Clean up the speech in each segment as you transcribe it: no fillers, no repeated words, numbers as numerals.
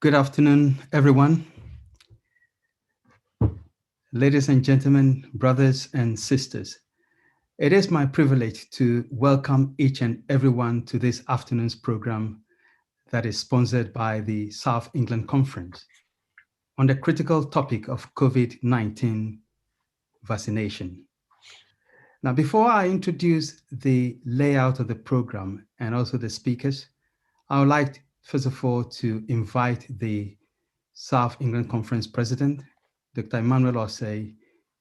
Good afternoon, everyone. Ladies and gentlemen, brothers and sisters, it is my privilege to welcome each and everyone to this afternoon's program that is sponsored by the South England Conference on the critical topic of COVID-19 vaccination. Now, before I introduce the layout of the program and also the speakers, I would like, first of all, to invite the South England Conference President, Dr. Emmanuel Osei,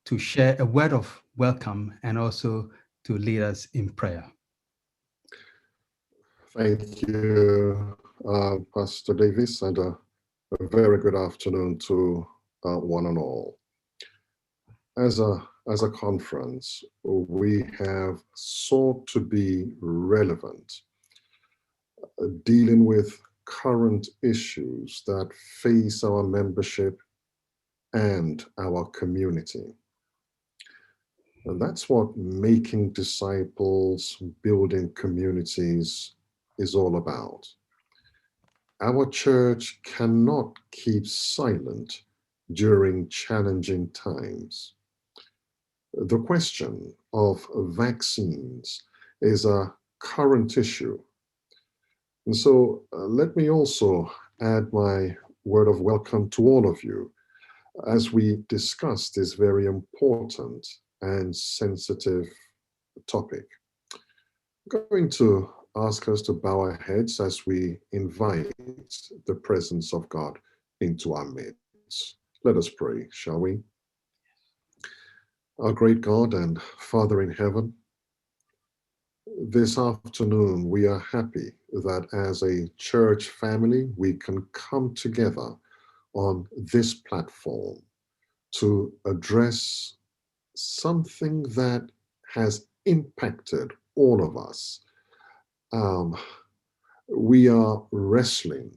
to share a word of welcome and also to lead us in prayer. Thank you, Pastor Davis, and a very good afternoon to one and all. As a conference, we have sought to be relevant, dealing with current issues that face our membership and our community. And that's what making disciples, building communities is all about. Our church cannot keep silent during challenging times. The question of vaccines is a current issue. And so let me also add my word of welcome to all of you as we discuss this very important and sensitive topic. I'm going to ask us to bow our heads as we invite the presence of God into our midst. Let us pray, shall we? Our great God and Father in heaven, this afternoon we are happy that as a church family we can come together on this platform to address something that has impacted all of us. We are wrestling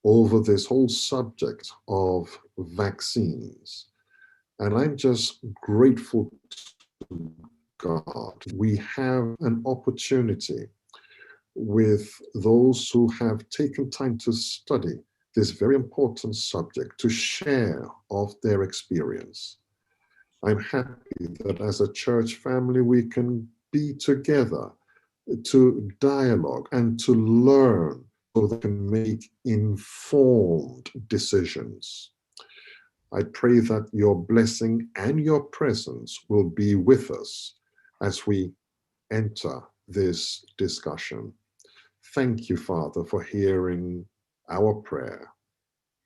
over this whole subject of vaccines. And I'm just grateful to God. We have an opportunity with those who have taken time to study this very important subject to share of their experience. I'm happy that as a church family, we can be together to dialogue and to learn so they can make informed decisions. I pray that your blessing and your presence will be with us as we enter this discussion. Thank you, Father, for hearing our prayer,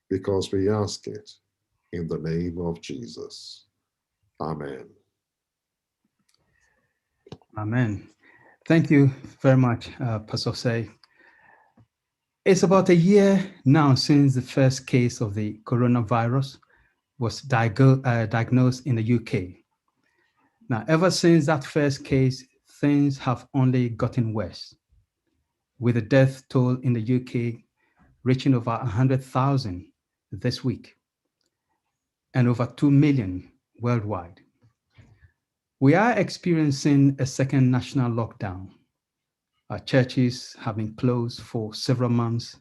because we ask it in the name of Jesus. Amen. Amen. Thank you very much, Pastor Osei. It's about a year now since the first case of the coronavirus was diagnosed in the UK. Now, ever since that first case, things have only gotten worse, with the death toll in the UK reaching over 100,000 this week and over 2 million worldwide. We are experiencing a second national lockdown. Our churches have been closed for several months.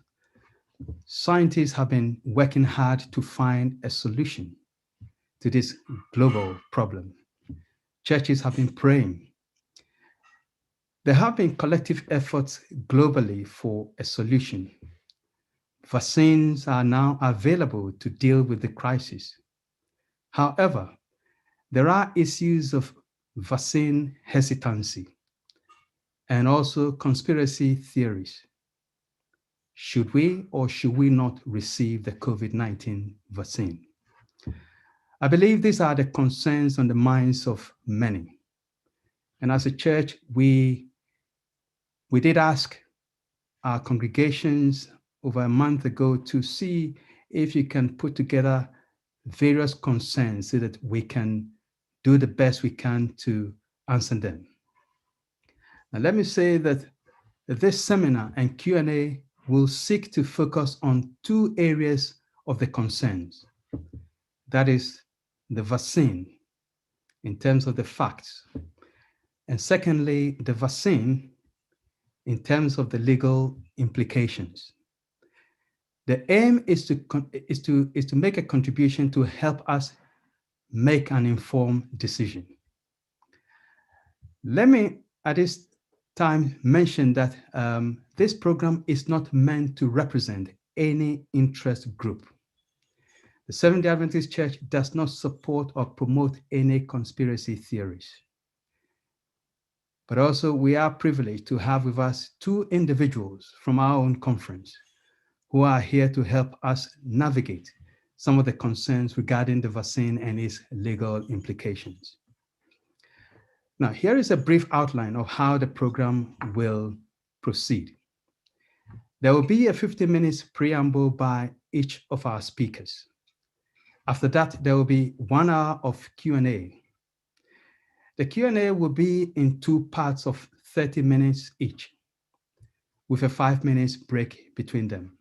Scientists have been working hard to find a solution to this global problem. Churches have been praying. There have been collective efforts globally for a solution. Vaccines are now available to deal with the crisis. However, there are issues of vaccine hesitancy and also conspiracy theories. Should we or should we not receive the COVID-19 vaccine? I believe these are the concerns on the minds of many. And as a church, we did ask our congregations over a month ago to see if you can put together various concerns so that we can do the best we can to answer them. Now, let me say that this seminar and Q&A will seek to focus on two areas of the concerns. That is the vaccine in terms of the facts. And secondly, the vaccine in terms of the legal implications. The aim is to make a contribution to help us make an informed decision. Let me at this time mention that this program is not meant to represent any interest group. The Seventh-day Adventist Church does not support or promote any conspiracy theories. But also, we are privileged to have with us two individuals from our own conference who are here to help us navigate some of the concerns regarding the vaccine and its legal implications. Now, here is a brief outline of how the program will proceed. There will be a 50-minute preamble by each of our speakers. After that, there will be 1 hour of Q&A. The Q&A will be in two parts of 30 minutes each, with a 5-minute break between them.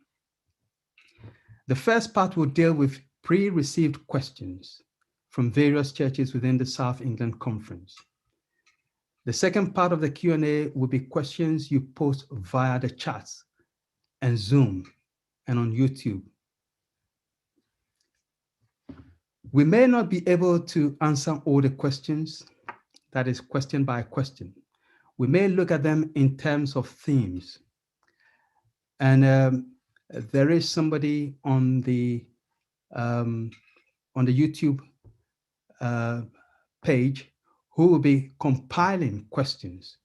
The first part will deal with pre-received questions from various churches within the South England Conference. The second part of the Q&A will be questions you post via the chats and Zoom and on YouTube. We may not be able to answer all the questions, that is question by question. We may look at them in terms of themes. And there is somebody on the YouTube page who will be compiling questions,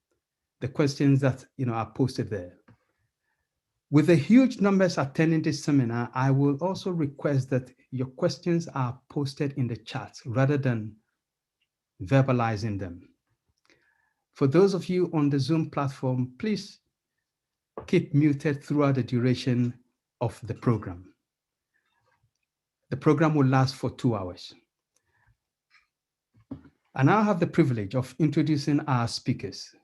the questions that are posted there. With the huge numbers attending this seminar, I will also request that your questions are posted in the chat rather than verbalizing them. For those of you on the Zoom platform, please keep muted throughout the duration of the program. The program will last for 2 hours. I now have the privilege of introducing our speakers.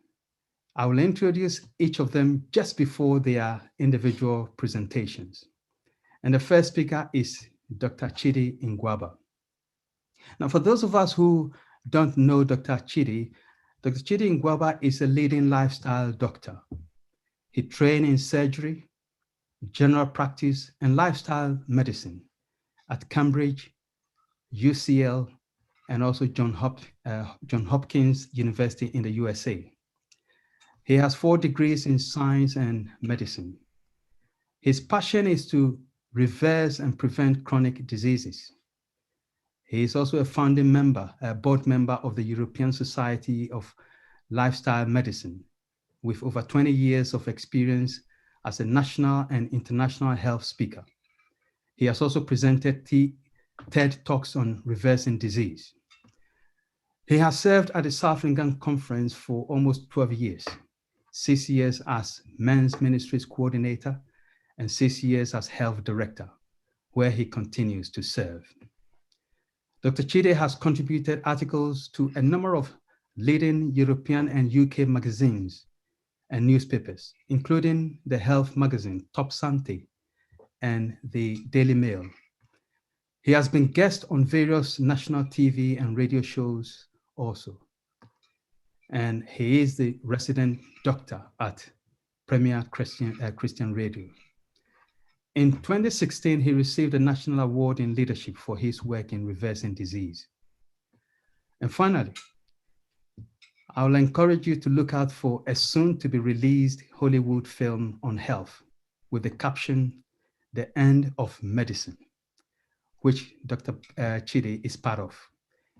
I will introduce each of them just before their individual presentations. And the first speaker is Dr. Chidi Ngwaba. Now, for those of us who don't know Dr. Chidi Ngwaba is a leading lifestyle doctor. He trained in surgery, general practice, and lifestyle medicine at Cambridge, UCL, and also John Hopkins University in the USA. He has 4 degrees in science and medicine. His passion is to reverse and prevent chronic diseases. He is also a founding member, a board member of the European Society of Lifestyle Medicine, with over 20 years of experience as a national and international health speaker. He has also presented TED Talks on reversing disease. He has served at the South England Conference for almost 12 years, 6 years as Men's Ministries Coordinator and 6 years as Health Director, where he continues to serve. Dr. Chidi has contributed articles to a number of leading European and UK magazines and newspapers, including the health magazine Top Sante and the Daily Mail. He has been guest on various national TV and radio shows also. And he is the resident doctor at Premier Christian Radio. In 2016, he received a National Award in Leadership for his work in reversing disease. And finally, I will encourage you to look out for a soon-to-be-released Hollywood film on health with the caption, "The End of Medicine," which Dr. Chidi is part of.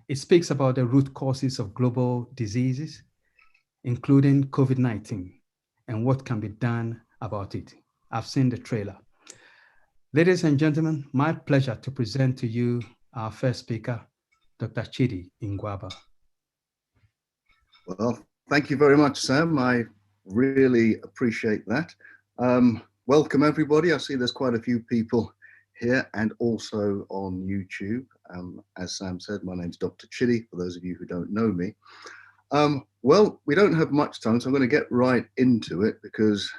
It speaks about the root causes of global diseases, including COVID-19, and what can be done about it. I've seen the trailer. Ladies and gentlemen, my pleasure to present to you our first speaker, Dr. Chidi Ngwaba. Well, thank you very much, Sam. I really appreciate that. Welcome, everybody. I see there's quite a few people here and also on YouTube. As Sam said, my name's Dr. Chidi, for those of you who don't know me. Well, we don't have much time, so I'm going to get right into it because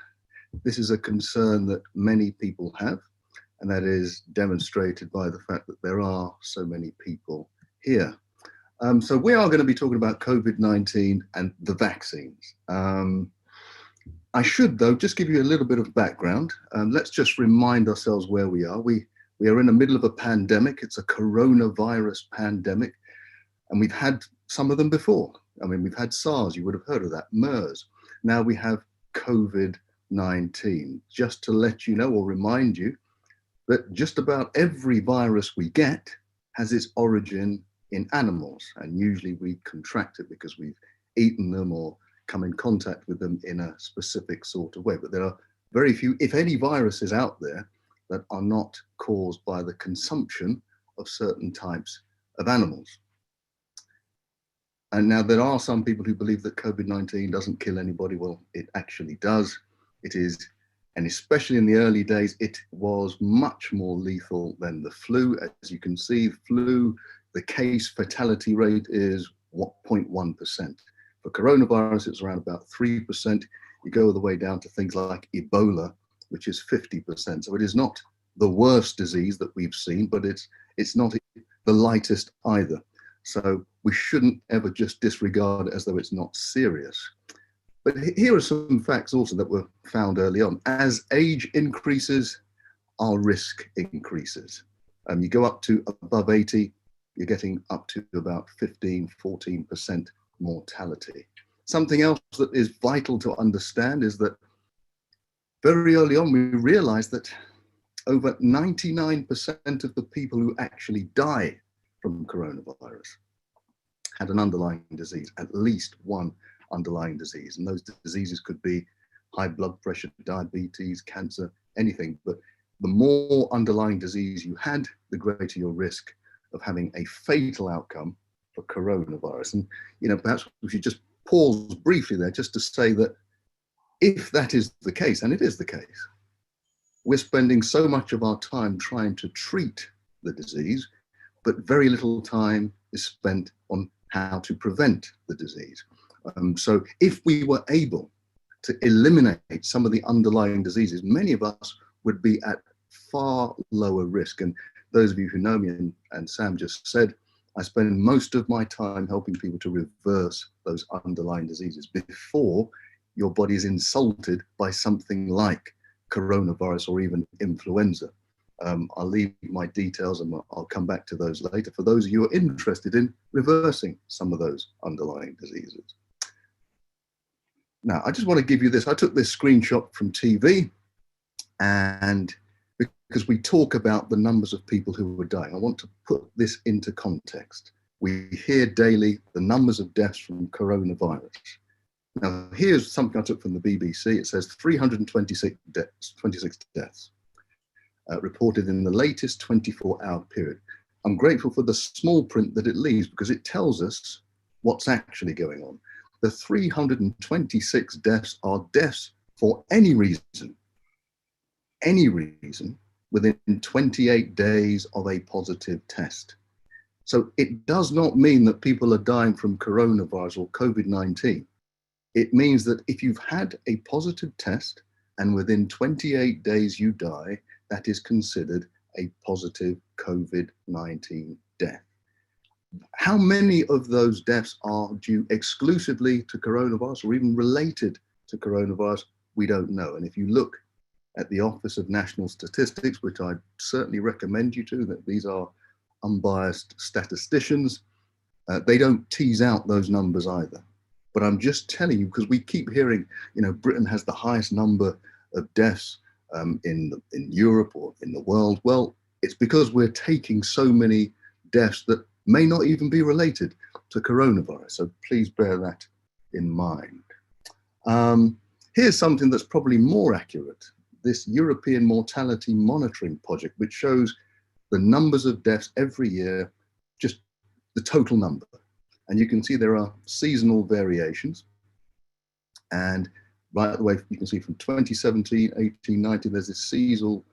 this is a concern that many people have, and that is demonstrated by the fact that there are so many people here. So we are going to be talking about COVID-19 and the vaccines. I should, though, just give you a little bit of background. Let's just remind ourselves where we are. We are in the middle of a pandemic. It's a coronavirus pandemic, and we've had some of them before. I mean, we've had SARS, you would have heard of that, MERS. Now we have COVID-19. Just to let you know or remind you that just about every virus we get has its origin in animals, and usually we contract it because we've eaten them or come in contact with them in a specific sort of way. But there are very few, if any, viruses out there that are not caused by the consumption of certain types of animals. And now there are some people who believe that COVID-19 doesn't kill anybody. Well, it actually does. It is, and especially in the early days, it was much more lethal than the flu. As you can see, flu, the case fatality rate is 0.1%. For coronavirus, it's around about 3%. You go all the way down to things like Ebola, which is 50%. So it is not the worst disease that we've seen, but it's not the lightest either. So we shouldn't ever just disregard it as though it's not serious. But here are some facts also that were found early on. As age increases, our risk increases. You go up to above 80, you're getting up to about 14% mortality. Something else that is vital to understand is that very early on, we realized that over 99% of the people who actually die from coronavirus had an underlying disease, at least one underlying disease. And those diseases could be high blood pressure, diabetes, cancer, anything. But the more underlying disease you had, the greater your risk of having a fatal outcome for coronavirus. And, you know, perhaps we should just pause briefly there just to say that if that is the case, and it is the case, we're spending so much of our time trying to treat the disease, but very little time is spent on how to prevent the disease. So if we were able to eliminate some of the underlying diseases, many of us would be at far lower risk. And those of you who know me, and Sam just said, I spend most of my time helping people to reverse those underlying diseases before your body is insulted by something like coronavirus or even influenza. I'll leave my details and I'll come back to those later for those of you who are interested in reversing some of those underlying diseases. Now, I just want to give you this. I took this screenshot from TV, and because we talk about the numbers of people who are dying, I want to put this into context. We hear daily the numbers of deaths from coronavirus. Now, here's something I took from the BBC. It says 326 deaths. Reported in the latest 24-hour period. I'm grateful for the small print that it leaves because it tells us what's actually going on. The 326 deaths are deaths for any reason within 28 days of a positive test. So it does not mean that people are dying from coronavirus or COVID-19. It means that if you've had a positive test and within 28 days you die, that is considered a positive COVID-19 death. How many of those deaths are due exclusively to coronavirus or even related to coronavirus? We don't know. And if you look at the Office of National Statistics, which I certainly recommend you to, that these are unbiased statisticians, they don't tease out those numbers either. But I'm just telling you, because we keep hearing, you know, Britain has the highest number of deaths in Europe or in the world. Well, it's because we're taking so many deaths that may not even be related to coronavirus. So please bear that in mind. Here's something that's probably more accurate. This European Mortality Monitoring Project, which shows the numbers of deaths every year, just the total number. And you can see there are seasonal variations. And right away, you can see from 2017, 18, 19, there's this seasonal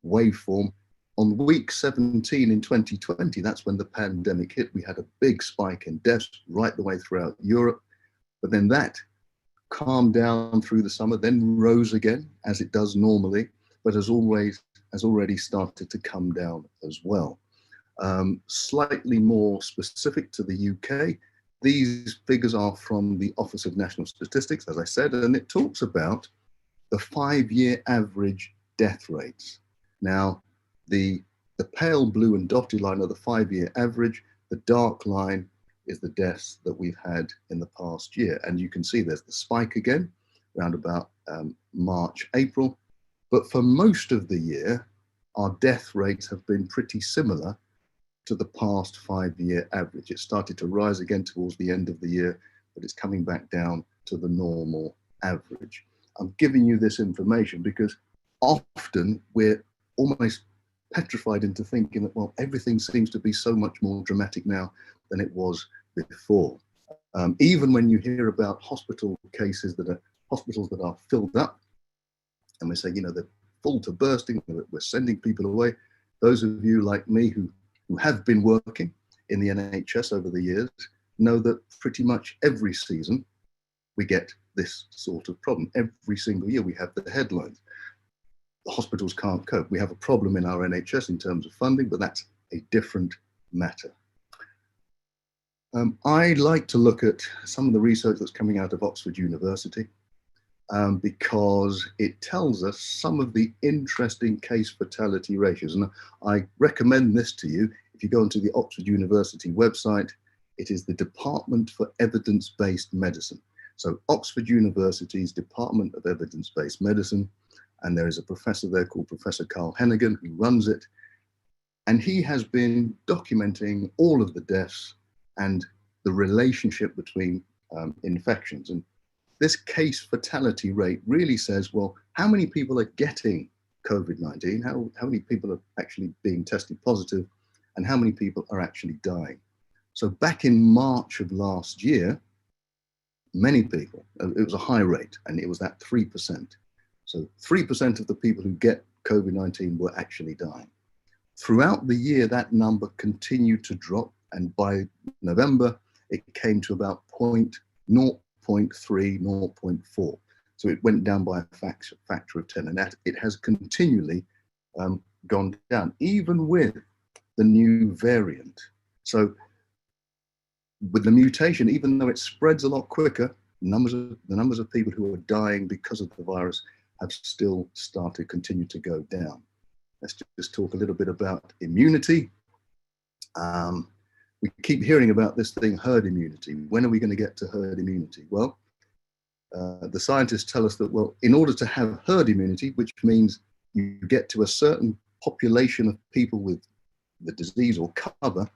waveform. On week 17 in 2020, that's when the pandemic hit. We had a big spike in deaths right the way throughout Europe. But then that calmed down through the summer, then rose again, as it does normally, but has already started to come down as well. Slightly more specific to the UK, these figures are from the Office of National Statistics, as I said, and it talks about the 5-year average death rates. Now, the pale blue and dotted line are the 5-year average. The dark line is the deaths that we've had in the past year. And you can see there's the spike again, around about March, April. But for most of the year, our death rates have been pretty similar to the past 5-year average. It started to rise again towards the end of the year, but it's coming back down to the normal average. I'm giving you this information because often we're almost petrified into thinking that, well, everything seems to be so much more dramatic now than it was before. Even when you hear about hospital cases hospitals that are filled up, and we say, you know, they're full to bursting, we're sending people away. Those of you like me who have been working in the NHS over the years know that pretty much every season we get this sort of problem. Every single year we have the headlines. The hospitals can't cope. We have a problem in our NHS in terms of funding, but that's a different matter. I like to look at some of the research that's coming out of Oxford University because it tells us some of the interesting case fatality ratios. And I recommend this to you. If you go onto the Oxford University website, it is the Department for Evidence-Based Medicine. So Oxford University's Department of Evidence-Based Medicine, and there is a professor there called Professor Carl Hennigan who runs it. And he has been documenting all of the deaths and the relationship between infections. And this case fatality rate really says, well, how many people are getting COVID-19? How many people are actually being tested positive? And how many people are actually dying? So back in March of last year, many people, it was a high rate, and it was that 3%. So 3% of the people who get COVID-19 were actually dying. Throughout the year, that number continued to drop, and by November, it came to about 0.3, 0.4. So it went down by a factor of 10, and that it has continually gone down, even with the new variant. So with the mutation, even though it spreads a lot quicker, the numbers of people who are dying because of the virus have still continue to go down. Let's just talk a little bit about immunity. We keep hearing about this thing, herd immunity. When are we going to get to herd immunity? Well, the scientists tell us that, well, in order to have herd immunity, which means you get to a certain population of people with the disease or cover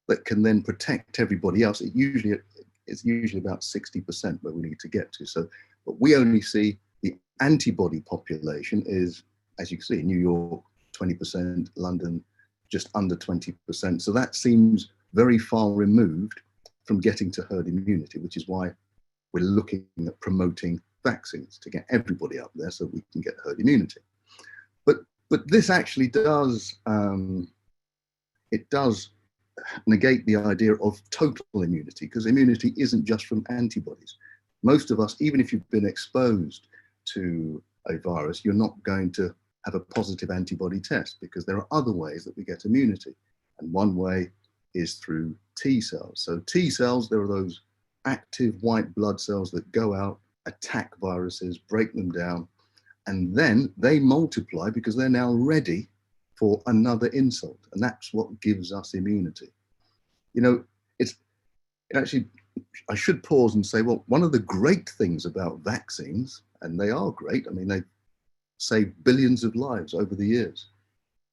that can then protect everybody else, it's usually about 60% where we need to get to. So, but we only see the antibody population is, as you can see, New York, 20%, London, just under 20%. So that seems very far removed from getting to herd immunity, which is why we're looking at promoting vaccines to get everybody up there so we can get herd immunity. But this actually does, it does negate the idea of total immunity, because immunity isn't just from antibodies. Most of us, even if you've been exposed to a virus, you're not going to have a positive antibody test, because there are other ways that we get immunity. And one way is through T cells. So T cells, there are those active white blood cells that go out, attack viruses, break them down, and then they multiply because they're now ready for another insult. And that's what gives us immunity. You know, actually, I should pause and say, well, one of the great things about vaccines, and they are great, I mean, they've saved billions of lives over the years,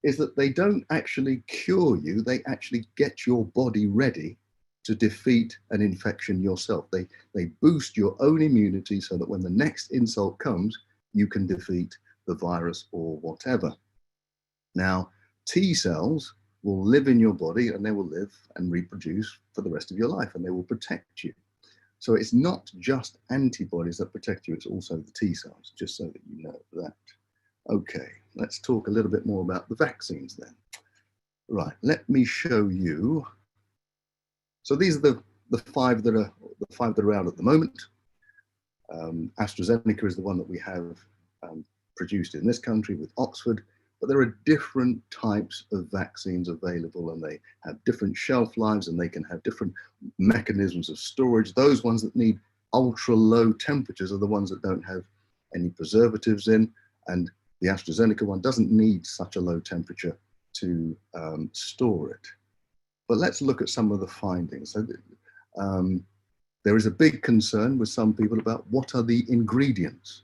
is that they don't actually cure you, they actually get your body ready to defeat an infection yourself. They boost your own immunity so that when the next insult comes, you can defeat the virus or whatever. Now, T cells will live in your body, and they will live and reproduce for the rest of your life, and they will protect you. So it's not just antibodies that protect you, it's also the T cells, just so that you know that. Okay, let's talk a little bit more about the vaccines then. Right, let me show you. So these are the five that are out at the moment. AstraZeneca is the one that we have produced in this country with Oxford. but there are different types of vaccines available, and they have different shelf lives, and they can have different mechanisms of storage. Those ones that need ultra low temperatures are the ones that don't have any preservatives in, and the AstraZeneca one doesn't need such a low temperature to store it. But let's look at some of the findings. So, there is a big concern with some people about what are the ingredients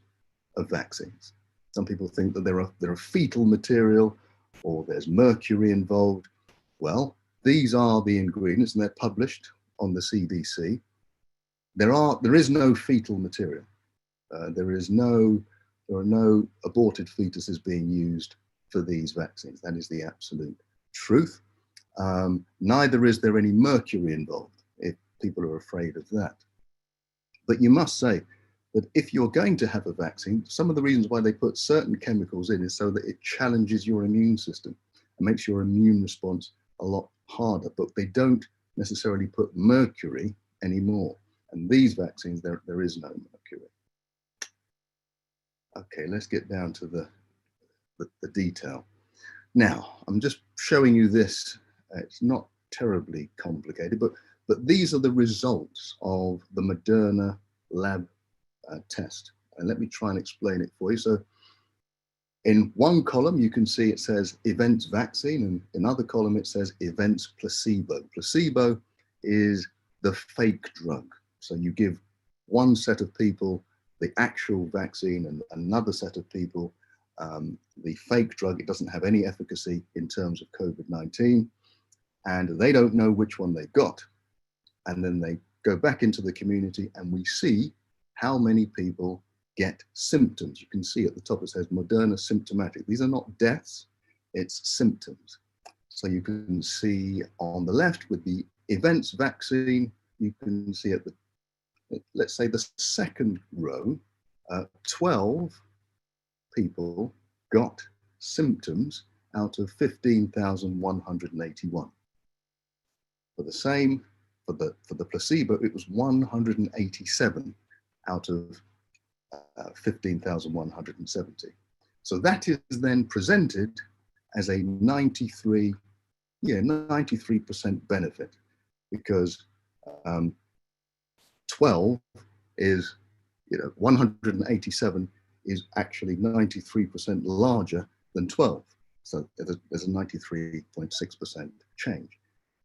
of vaccines. Some people think that there are fetal material or there's mercury involved. Well, these are the ingredients, and they're published on the CDC. There is no fetal material. There are no aborted fetuses being used for these vaccines. That is the absolute truth. Neither is there any mercury involved, if people are afraid of that. But you must say that if you're going to have a vaccine, some of the reasons why they put certain chemicals in is so that it challenges your immune system and makes your immune response a lot harder, but they don't necessarily put mercury anymore. And these vaccines, there is no mercury. Okay, let's get down to the detail. Now, I'm just showing you this. It's not terribly complicated, but these are the results of the Moderna lab test. And let me try and explain it for you. So in one column, you can see it says events vaccine, and in another column, it says events placebo. Placebo is the fake drug. So you give one set of people the actual vaccine and another set of people the fake drug. It doesn't have any efficacy in terms of COVID-19, and they don't know which one they got. And then they go back into the community, and we see how many people get symptoms. You can see at the top it says Moderna symptomatic. These are not deaths, it's symptoms. So you can see on the left with the events vaccine, you can see at the, let's say the second row, 12 people got symptoms out of 15,181. For the same, for the placebo, it was 187 out of 15,170. So that is then presented as a 93% benefit, because 12 is, 187 is actually 93% larger than 12. So there's a 93.6% change.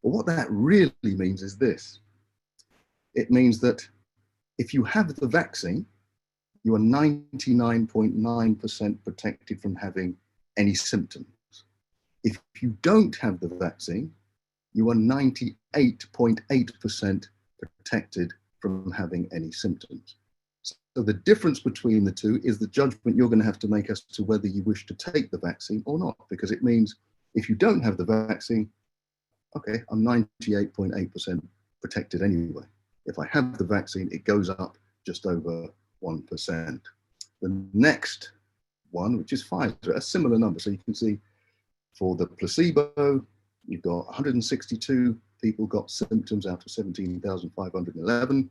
But what that really means is this. It means that if you have the vaccine, you are 99.9% protected from having any symptoms. If you don't have the vaccine, you are 98.8% protected from having any symptoms. So the difference between the two is the judgment you're going to have to make as to whether you wish to take the vaccine or not, because it means if you don't have the vaccine, okay, I'm 98.8% protected anyway. If I have the vaccine, it goes up just over 1%. The next one, which is Pfizer, a similar number. So you can see for the placebo, you've got 162 people got symptoms out of 17,511.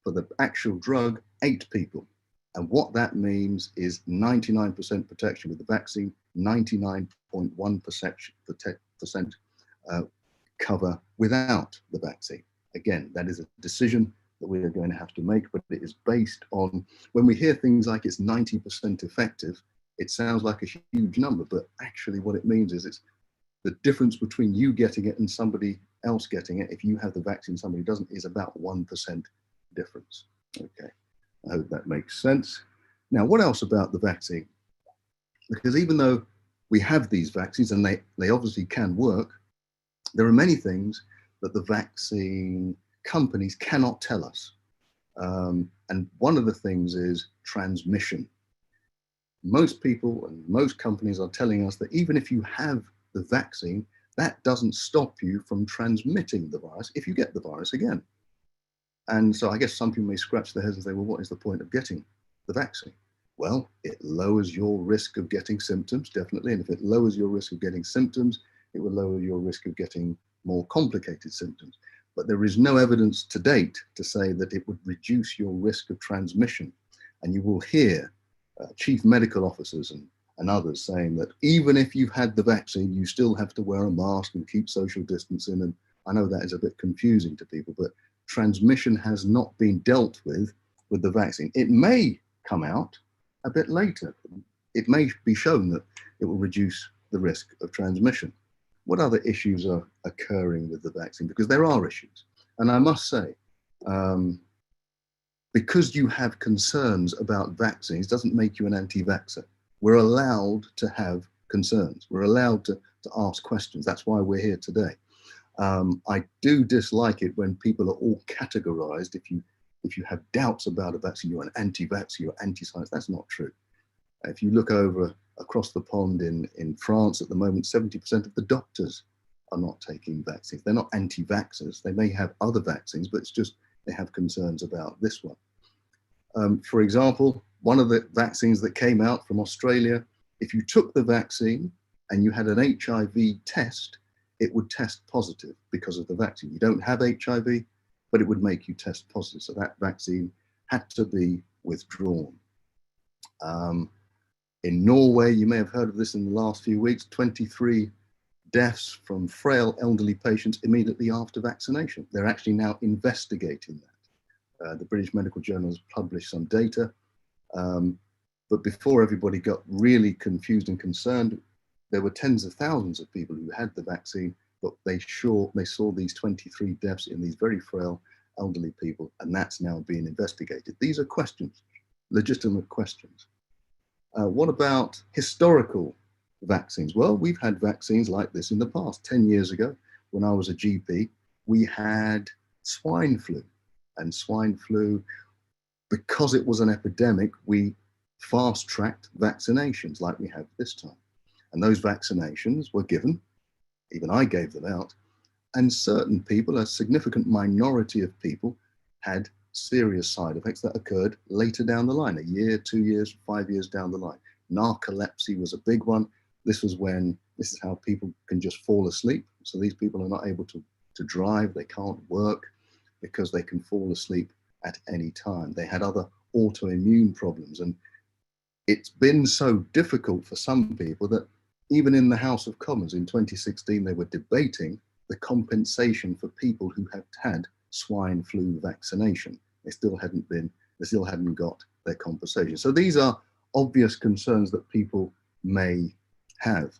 For the actual drug, 8 people. And what that means is 99% protection with the vaccine, 99.1% cover without the vaccine. Again, that is a decision that we are going to have to make, but it is based on, when we hear things like it's 90% effective, it sounds like a huge number, but actually what it means is it's the difference between you getting it and somebody else getting it. If you have the vaccine, somebody doesn't, is about 1% difference. Okay, I hope that makes sense. Now, what else about the vaccine? Because even though we have these vaccines and they obviously can work, there are many things that the vaccine companies cannot tell us. And one of the things is transmission. Most people and most companies are telling us that even if you have the vaccine, that doesn't stop you from transmitting the virus if you get the virus again. And so I guess some people may scratch their heads and say, well, what is the point of getting the vaccine? Well, it lowers your risk of getting symptoms, definitely. And if it lowers your risk of getting symptoms, it will lower your risk of getting more complicated symptoms. But there is no evidence to date to say that it would reduce your risk of transmission. And you will hear chief medical officers and others saying that even if you've had the vaccine, you still have to wear a mask and keep social distancing. And I know that is a bit confusing to people, but transmission has not been dealt with the vaccine. It may come out a bit later. It may be shown that it will reduce the risk of transmission. What other issues are occurring with the vaccine? Because there are issues. And I must say, because you have concerns about vaccines doesn't make you an anti-vaxxer. We're allowed to have concerns. We're allowed to ask questions. That's why we're here today. I do dislike it when people are all categorized. If you have doubts about a vaccine, you're an anti-vaxxer, you're anti-science. That's not true. If you look across the pond in France at the moment, 70% of the doctors are not taking vaccines. They're not anti-vaxxers. They may have other vaccines, but it's just they have concerns about this one. For example, one of the vaccines that came out from Australia, if you took the vaccine and you had an HIV test, it would test positive because of the vaccine. You don't have HIV, but it would make you test positive. So that vaccine had to be withdrawn. In Norway, you may have heard of this in the last few weeks, 23 deaths from frail elderly patients immediately after vaccination. They're actually now investigating that. The British Medical Journal has published some data, but before everybody got really confused and concerned, there were tens of thousands of people who had the vaccine, but they saw these 23 deaths in these very frail elderly people, and that's now being investigated. These are questions, legitimate questions. What about historical vaccines? Well, we've had vaccines like this in the past. 10 years ago, when I was a GP, we had swine flu. And swine flu, because it was an epidemic, we fast-tracked vaccinations like we have this time. And those vaccinations were given, even I gave them out, and certain people, a significant minority of people, had serious side effects that occurred later down the line, a year, 2 years, 5 years down the line. Narcolepsy was a big one. This is how people can just fall asleep. So these people are not able to drive, they can't work because they can fall asleep at any time. They had other autoimmune problems. And it's been so difficult for some people that even in the House of Commons in 2016, they were debating the compensation for people who had had swine flu vaccination. They still hadn't got their compensation. So these are obvious concerns that people may have.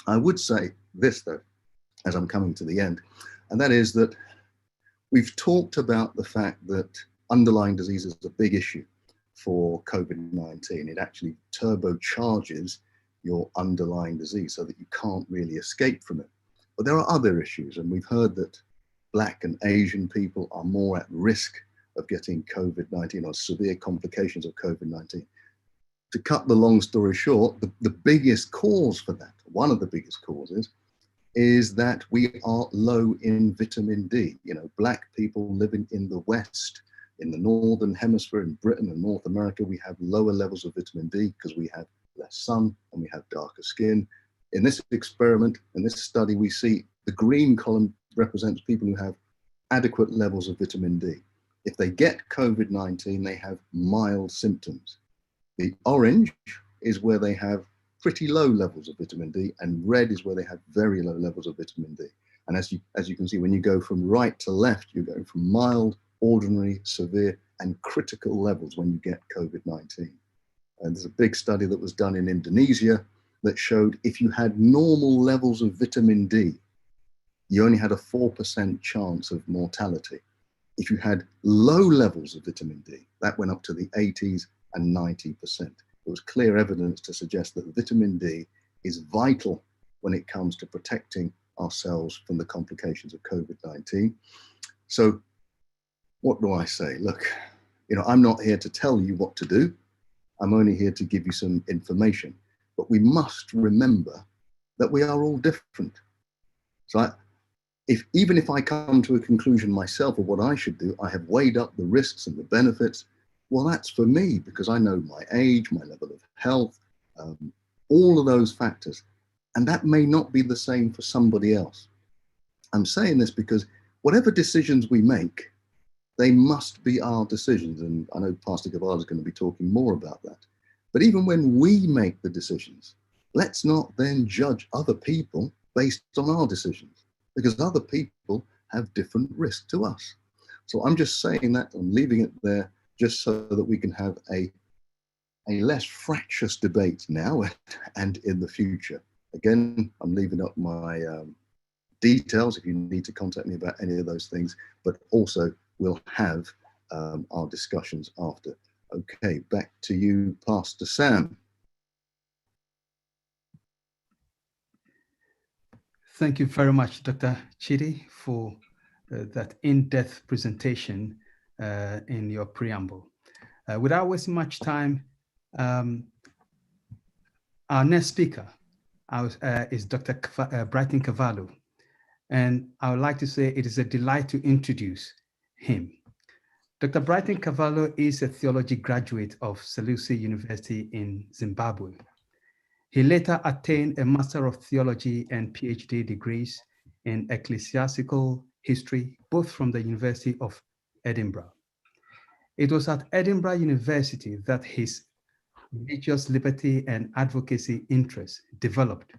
I would say this though, as I'm coming to the end, and that is that we've talked about the fact that underlying disease is a big issue for COVID-19. It actually turbocharges your underlying disease so that you can't really escape from it. But there are other issues, and we've heard that Black and Asian people are more at risk of getting COVID-19 or severe complications of COVID-19. To cut the long story short, the biggest cause for that, one of the biggest causes, is that we are low in vitamin D. You know, Black people living in the West, in the Northern Hemisphere, in Britain and North America, we have lower levels of vitamin D because we have less sun and we have darker skin. In this experiment, in this study, we see the green column represents people who have adequate levels of vitamin D. If they get COVID-19, they have mild symptoms. The orange is where they have pretty low levels of vitamin D, and red is where they have very low levels of vitamin D. And as you can see, when you go from right to left, you're going from mild, ordinary, severe, and critical levels when you get COVID-19. And there's a big study that was done in Indonesia that showed if you had normal levels of vitamin D, you only had a 4% chance of mortality. If you had low levels of vitamin D, that went up to the 80s and 90%. There was clear evidence to suggest that vitamin D is vital when it comes to protecting ourselves from the complications of COVID-19. So what do I say? Look, I'm not here to tell you what to do. I'm only here to give you some information. But we must remember that we are all different. So even if I come to a conclusion myself of what I should do, I have weighed up the risks and the benefits. Well, that's for me because I know my age, my level of health, all of those factors. And that may not be the same for somebody else. I'm saying this because whatever decisions we make, they must be our decisions. And I know Pastor Kavaloh is going to be talking more about that. But even when we make the decisions, let's not then judge other people based on our decisions, because other people have different risks to us. So I'm just saying that and leaving it there just so that we can have a less fractious debate now and in the future. Again, I'm leaving up my details if you need to contact me about any of those things, but also we'll have our discussions after. Okay, back to you, Pastor Sam. Thank you very much, Dr. Chidi, for that in-depth presentation in your preamble. Without wasting much time, our next speaker is Dr. Brighton Kavaloh, and I would like to say it is a delight to introduce him. Dr. Brighton Kavaloh is a theology graduate of Seleucia University in Zimbabwe. He later attained a Master of Theology and PhD degrees in Ecclesiastical History, both from the University of Edinburgh. It was at Edinburgh University that his religious liberty and advocacy interests developed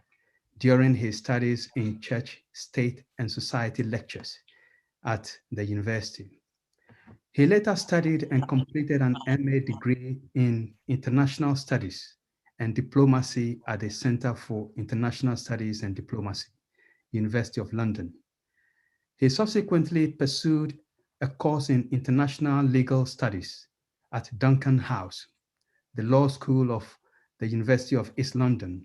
during his studies in church, state, and society lectures at the university. He later studied and completed an MA degree in International Studies and Diplomacy at the Center for International Studies and Diplomacy, University of London. He subsequently pursued a course in International Legal Studies at Duncan House, the law school of the University of East London,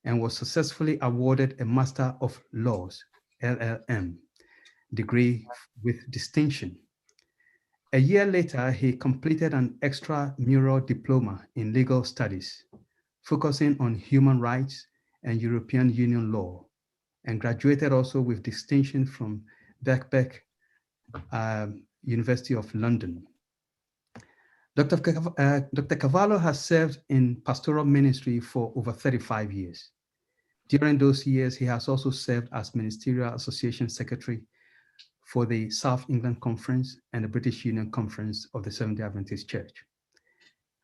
and was successfully awarded a Master of Laws, LLM, degree with distinction. A year later, he completed an extramural diploma in legal studies, focusing on human rights and European Union law, and graduated also with distinction from Birkbeck University of London. Dr. Kavaloh has served in pastoral ministry for over 35 years. During those years, he has also served as Ministerial Association Secretary for the South England Conference and the British Union Conference of the Seventh-day Adventist Church.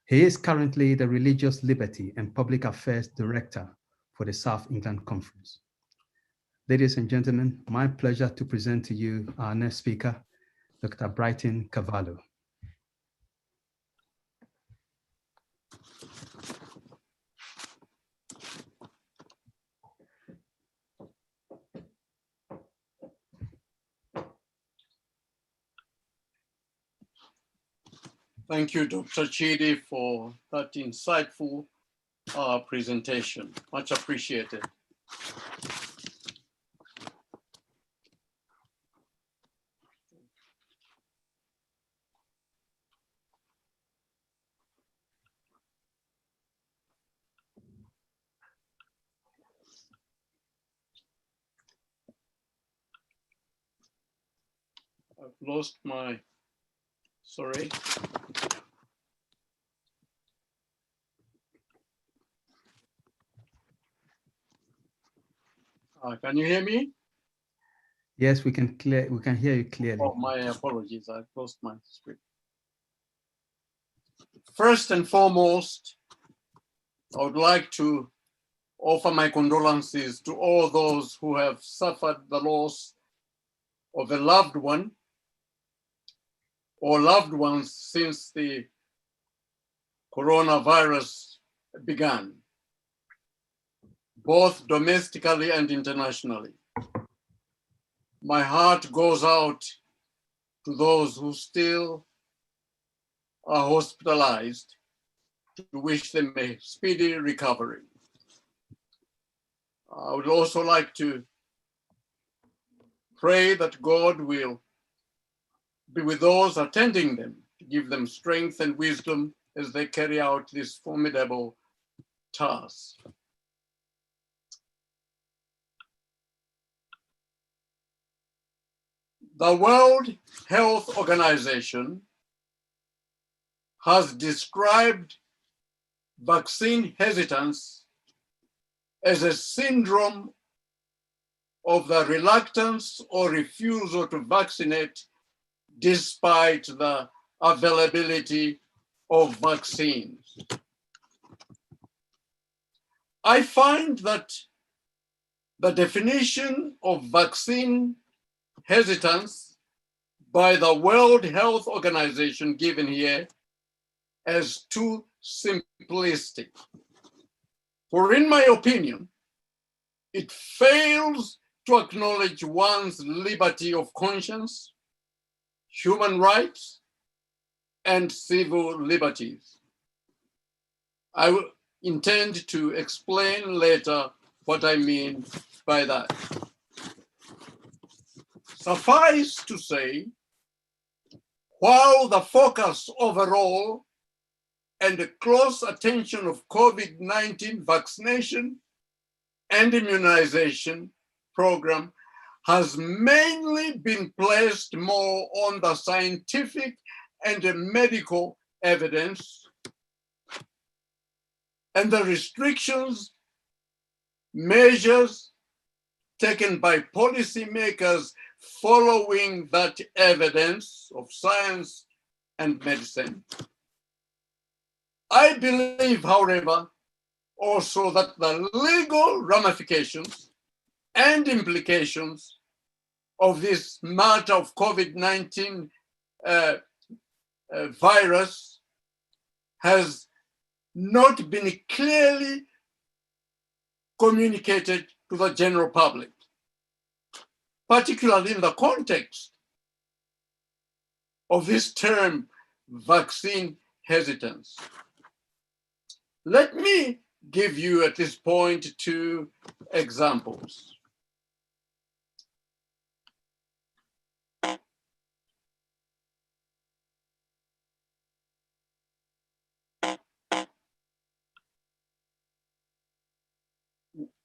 He is currently the Religious Liberty and Public Affairs Director for the South England Conference. Ladies and gentlemen, my pleasure to present to you our next speaker, Dr. Brighton Kavaloh. Thank you, Dr. Chidi, for that insightful presentation. Much appreciated. I've lost my, sorry. Can you hear me? Yes, we can hear you clearly. Oh, my apologies, I've lost my script. First and foremost, I would like to offer my condolences to all those who have suffered the loss of a loved one or loved ones since the coronavirus began, both domestically and internationally. My heart goes out to those who still are hospitalized to wish them a speedy recovery. I would also like to pray that God will be with those attending them, to give them strength and wisdom as they carry out this formidable task. The World Health Organization has described vaccine hesitance as a syndrome of the reluctance or refusal to vaccinate despite the availability of vaccines. I find that the definition of vaccine hesitance by the World Health Organization given here as too simplistic. For in my opinion, it fails to acknowledge one's liberty of conscience, human rights, and civil liberties. I will intend to explain later what I mean by that. Suffice to say, while the focus overall and the close attention of COVID-19 vaccination and immunization program has mainly been placed more on the scientific and the medical evidence and the restrictions, measures taken by policymakers following that evidence of science and medicine. I believe, however, also that the legal ramifications and implications of this matter of COVID-19 virus has not been clearly communicated to the general public, particularly in the context of this term, vaccine hesitance. Let me give you at this point 2 examples.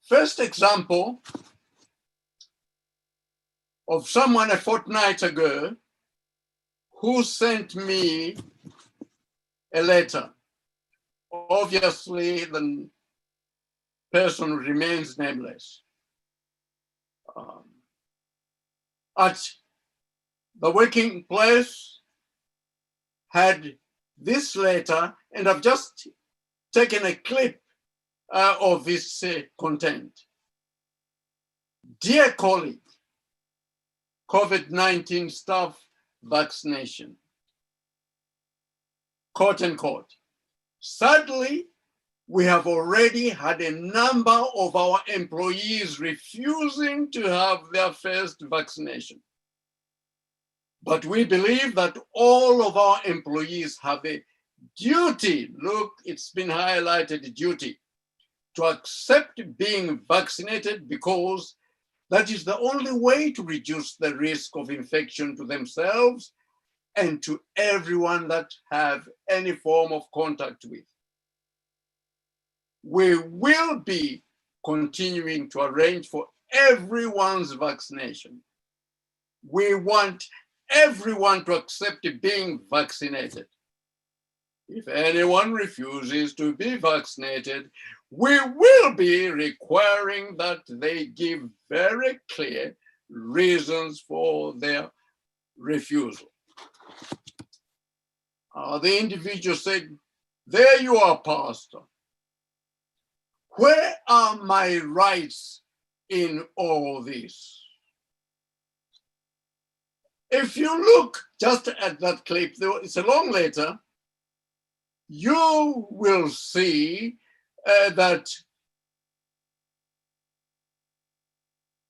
First example of someone a fortnight ago who sent me a letter. Obviously, the person remains nameless. At the working place, had this letter, and I've just taken a clip of this content. Dear colleague, COVID-19 staff vaccination, quote unquote. Sadly, we have already had a number of our employees refusing to have their first vaccination. But we believe that all of our employees have a duty, look, it's been highlighted, duty, to accept being vaccinated because that is the only way to reduce the risk of infection to themselves and to everyone that have any form of contact with. We will be continuing to arrange for everyone's vaccination. We want everyone to accept being vaccinated. If anyone refuses to be vaccinated, we will be requiring that they give very clear reasons for their refusal. The individual said, there you are, Pastor. Where are my rights in all this? If you look just at that clip, it's a long letter, you will see that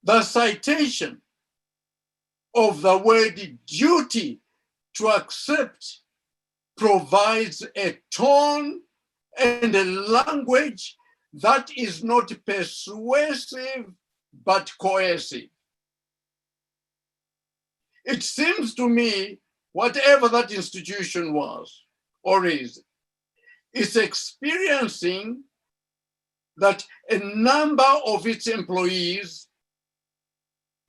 the citation of the word duty to accept provides a tone and a language that is not persuasive but coercive. It seems to me, whatever that institution was or is experiencing that a number of its employees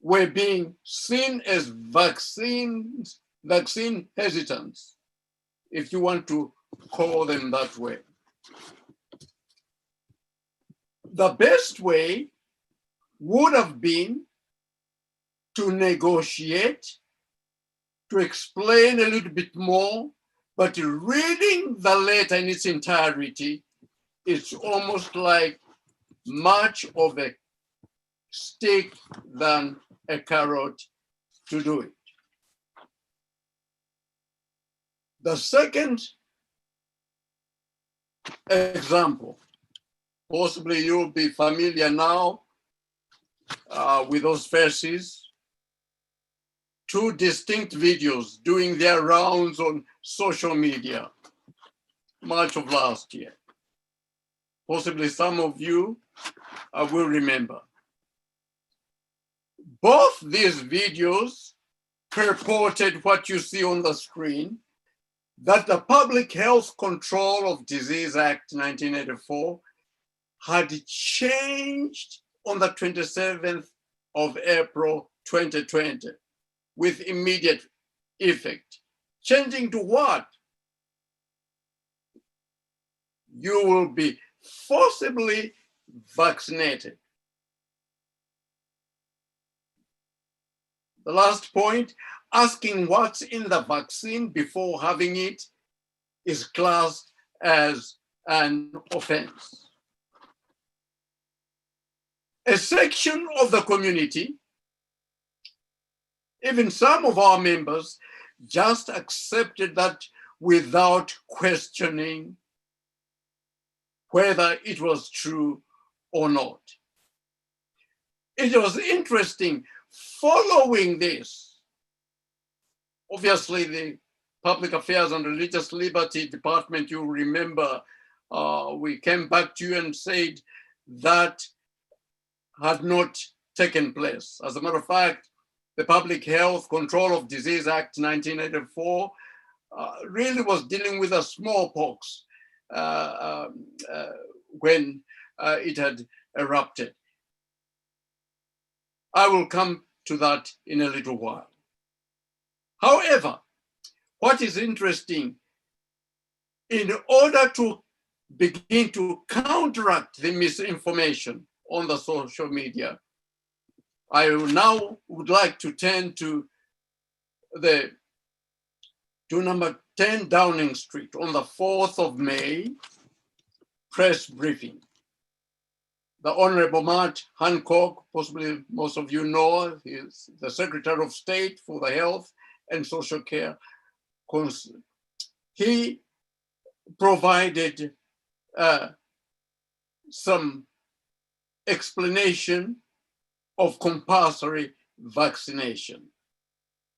were being seen as vaccine hesitants, if you want to call them that way. The best way would have been to negotiate, to explain a little bit more, but reading the letter in its entirety, it's almost like much of a stick than a carrot to do it. The second example, possibly you'll be familiar now with those faces. Two distinct videos doing their rounds on social media, March of last year. Possibly some of you will remember. Both these videos purported what you see on the screen, that the Public Health Control of Disease Act 1984 had changed on the 27th of April 2020 with immediate effect. Changing to what? You will be forcibly vaccinated. The last point, asking what's in the vaccine before having it is classed as an offense. A section of the community, even some of our members, just accepted that without questioning whether it was true or not. It was interesting. Following this, obviously the Public Affairs and Religious Liberty Department, you remember, we came back to you and said that had not taken place. As a matter of fact, the Public Health Control of Disease Act 1984 really was dealing with a smallpox when it had erupted. I will come to that in a little while. However, what is interesting, in order to begin to counteract the misinformation on the social media, I now would like to turn to number 10 Downing Street on the 4th of May, press briefing. The Honorable Matt Hancock, possibly most of you know, he's the Secretary of State for the Health and Social Care. He provided some explanation of compulsory vaccination.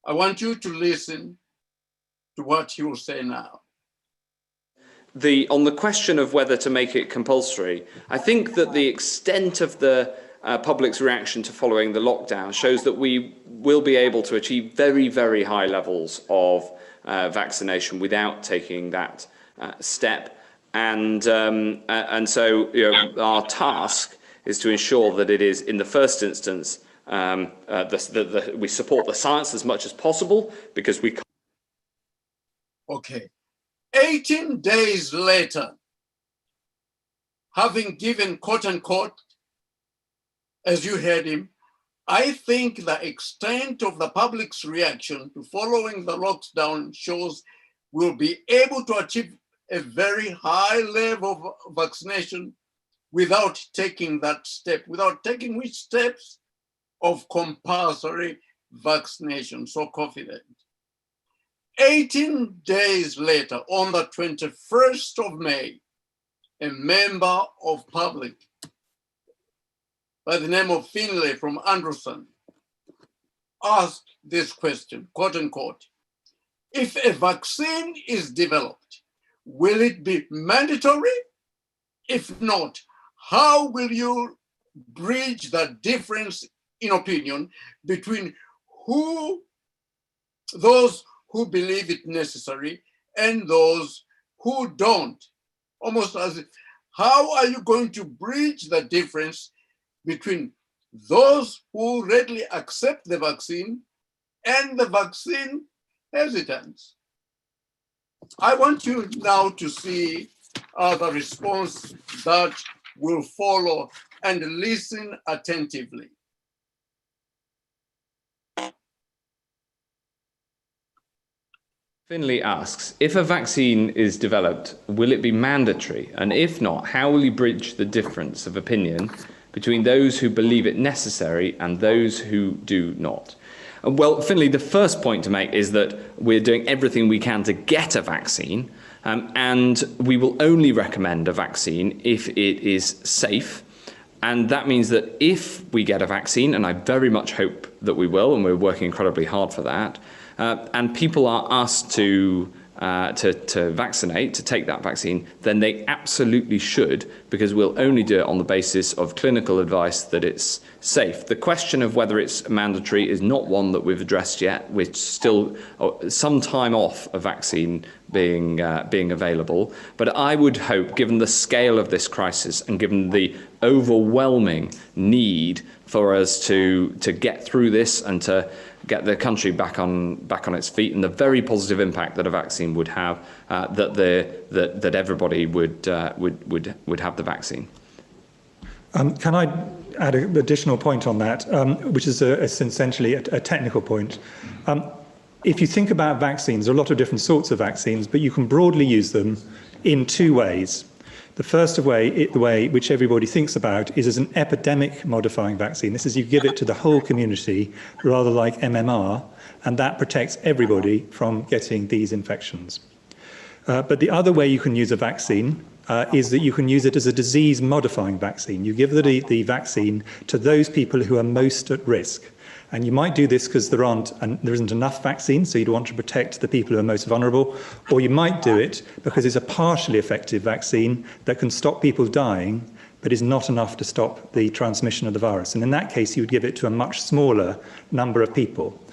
I want you to listen to what he will say now. On the question of whether to make it compulsory, I think that the extent of the public's reaction to following the lockdown shows that we will be able to achieve very, very high levels of vaccination without taking that step. And so our task is to ensure that it is, in the first instance, we support the science as much as possible, because we can't. Okay. 18 days later, having given quote unquote, as you heard him, I think the extent of the public's reaction to following the lockdown shows we'll be able to achieve a very high level of vaccination without taking that step, without taking which steps of compulsory vaccination, so confident. 18 days later, on the 21st of May, a member of public by the name of Finlay from Anderson asked this question, quote unquote, if a vaccine is developed, will it be mandatory? If not, how will you bridge the difference in opinion between those who believe it necessary and those who don't? Almost as if, how are you going to bridge the difference between those who readily accept the vaccine and the vaccine hesitants? I want you now to see the response that will follow and listen attentively. Finley asks, if a vaccine is developed, will it be mandatory? And if not, how will you bridge the difference of opinion between those who believe it necessary and those who do not? Well, Finley, the first point to make is that we're doing everything we can to get a vaccine, and we will only recommend a vaccine if it is safe. And that means that if we get a vaccine, and I very much hope that we will, and we're working incredibly hard for that, and people are asked to vaccinate, to take that vaccine, then they absolutely should, because we'll only do it on the basis of clinical advice that it's safe. The question of whether it's mandatory is not one that we've addressed yet. We're still some time off a vaccine being available. But I would hope, given the scale of this crisis and given the overwhelming need for us to get through this and to get the country back on its feet, and the very positive impact that a vaccine would have, that everybody would have the vaccine. Can I add an additional point on that, which is essentially a technical point? If you think about vaccines, there are a lot of different sorts of vaccines, but you can broadly use them in two ways. The first way, the way which everybody thinks about, is as an epidemic modifying vaccine. This is, you give it to the whole community, rather like MMR, and that protects everybody from getting these infections. But the other way you can use a vaccine is that you can use it as a disease modifying vaccine. You give the vaccine to those people who are most at risk. And you might do this because there isn't enough vaccine, so you'd want to protect the people who are most vulnerable, or you might do it because it's a partially effective vaccine that can stop people dying, but is not enough to stop the transmission of the virus. And in that case, you would give it to a much smaller number of people.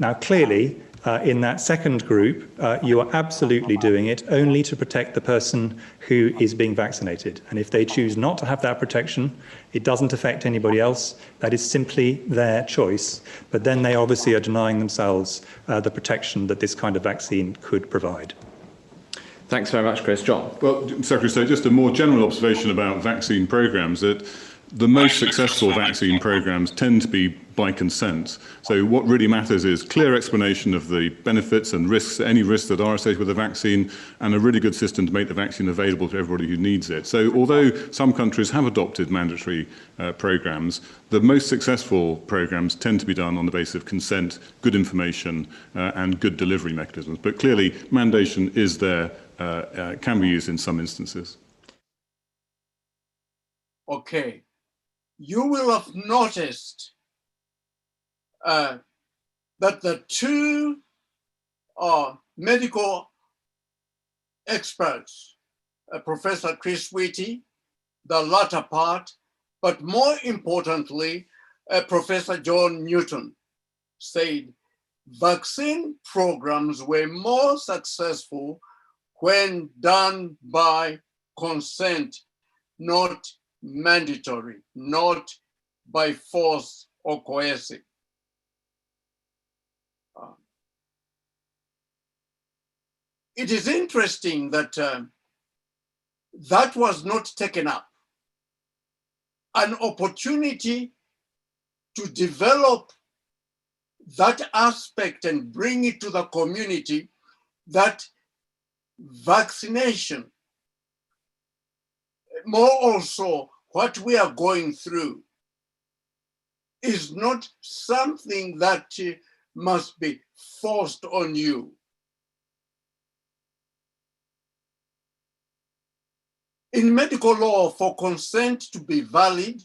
Now, clearly, in that second group, you are absolutely doing it only to protect the person who is being vaccinated. And if they choose not to have that protection, it doesn't affect anybody else. That is simply their choice. But then they obviously are denying themselves the protection that this kind of vaccine could provide. Thanks very much, Chris. John? Well, Secretary, so just a more general observation about vaccine programmes, that the most successful vaccine programmes tend to be by consent. So what really matters is clear explanation of the benefits and risks, any risks that are associated with the vaccine, and a really good system to make the vaccine available to everybody who needs it. So although some countries have adopted mandatory programmes, the most successful programmes tend to be done on the basis of consent, good information, and good delivery mechanisms. But clearly, mandation is there, can be used in some instances. Okay. You will have noticed that the two medical experts, Professor Chris Whitty, the latter part, but more importantly, Professor John Newton, said vaccine programs were more successful when done by consent, not mandatory, not by force or coercive. It is interesting that that was not taken up. An opportunity to develop that aspect and bring it to the community, that vaccination, more also what we are going through, is not something that must be forced on you. In medical law, for consent to be valid,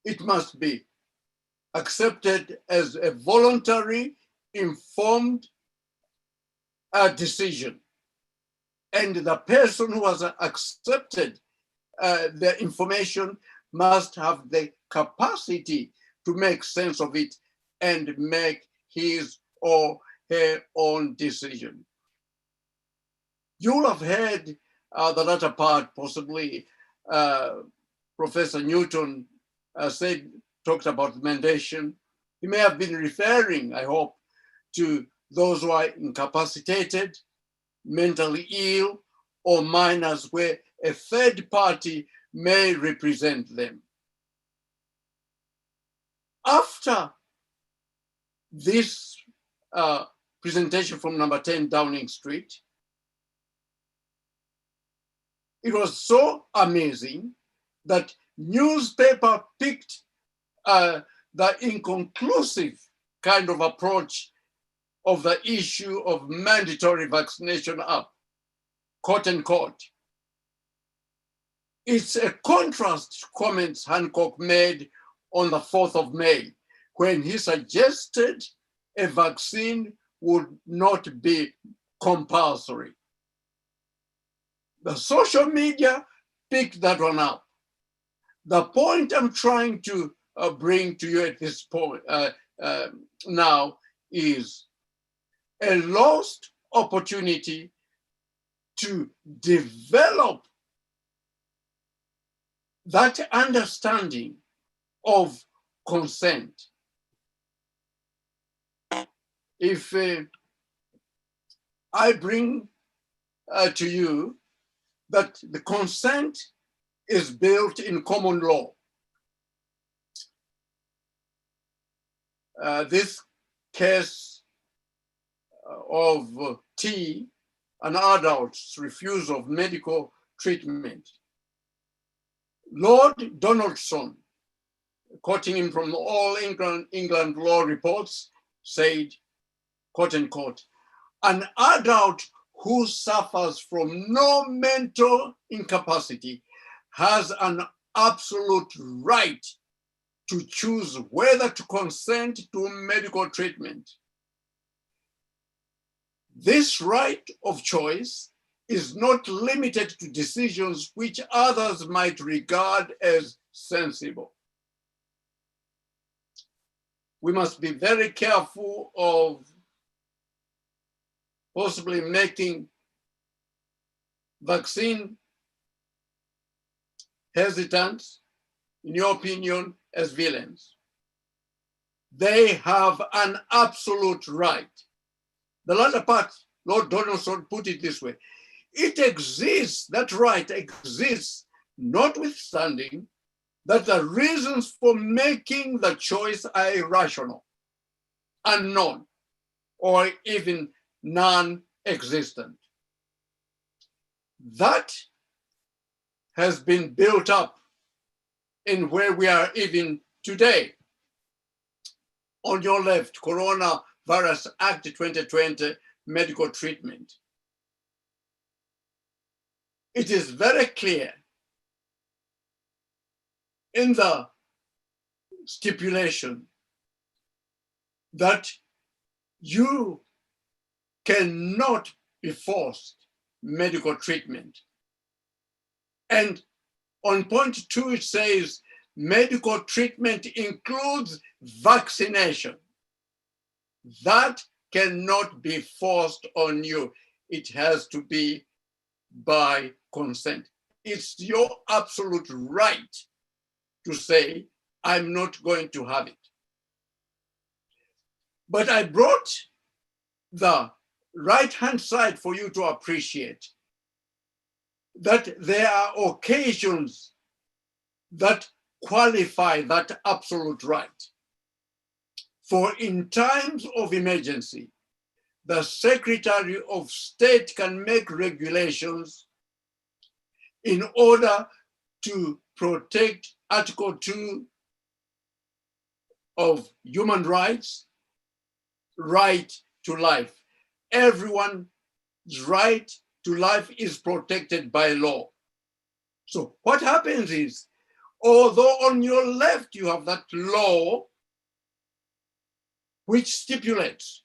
it must be accepted as a voluntary, informed decision. And the person who has accepted the information must have the capacity to make sense of it and make his or her own decision. You'll have heard the latter part, possibly Professor Newton talked about mandation. He may have been referring, I hope, to those who are incapacitated, mentally ill, or minors where a third party may represent them. After this presentation from number 10 Downing Street. It was so amazing that newspaper picked the inconclusive kind of approach of the issue of mandatory vaccination up, quote unquote. It's a contrast to comments Hancock made on the 4th of May, when he suggested a vaccine would not be compulsory. The social media picked that one up. The point I'm trying to bring to you at this point now is a lost opportunity to develop that understanding of consent. If I bring to you that the consent is built in common law, this case of T, an adult's refusal of medical treatment, Lord Donaldson, quoting him from all England law reports, said, quote unquote, an adult who suffers from no mental incapacity has an absolute right to choose whether to consent to medical treatment. This right of choice is not limited to decisions which others might regard as sensible. We must be very careful of possibly making vaccine hesitants, in your opinion, as villains. They have an absolute right. The latter part, Lord Donaldson put it this way: it exists, that right exists, notwithstanding that the reasons for making the choice are irrational, unknown, or even non-existent. That has been built up in where we are even today. On your left, Coronavirus Act 2020, medical treatment. It is very clear in the stipulation that you cannot be forced medical treatment. And on point 2, it says medical treatment includes vaccination. That cannot be forced on you. It has to be by consent. It's your absolute right to say, I'm not going to have it. But I brought the right-hand side for you to appreciate that there are occasions that qualify that absolute right. For in times of emergency, the Secretary of State can make regulations in order to protect Article 2 of human rights, right to life. Everyone's right to life is protected by law. So what happens is, although on your left you have that law which stipulates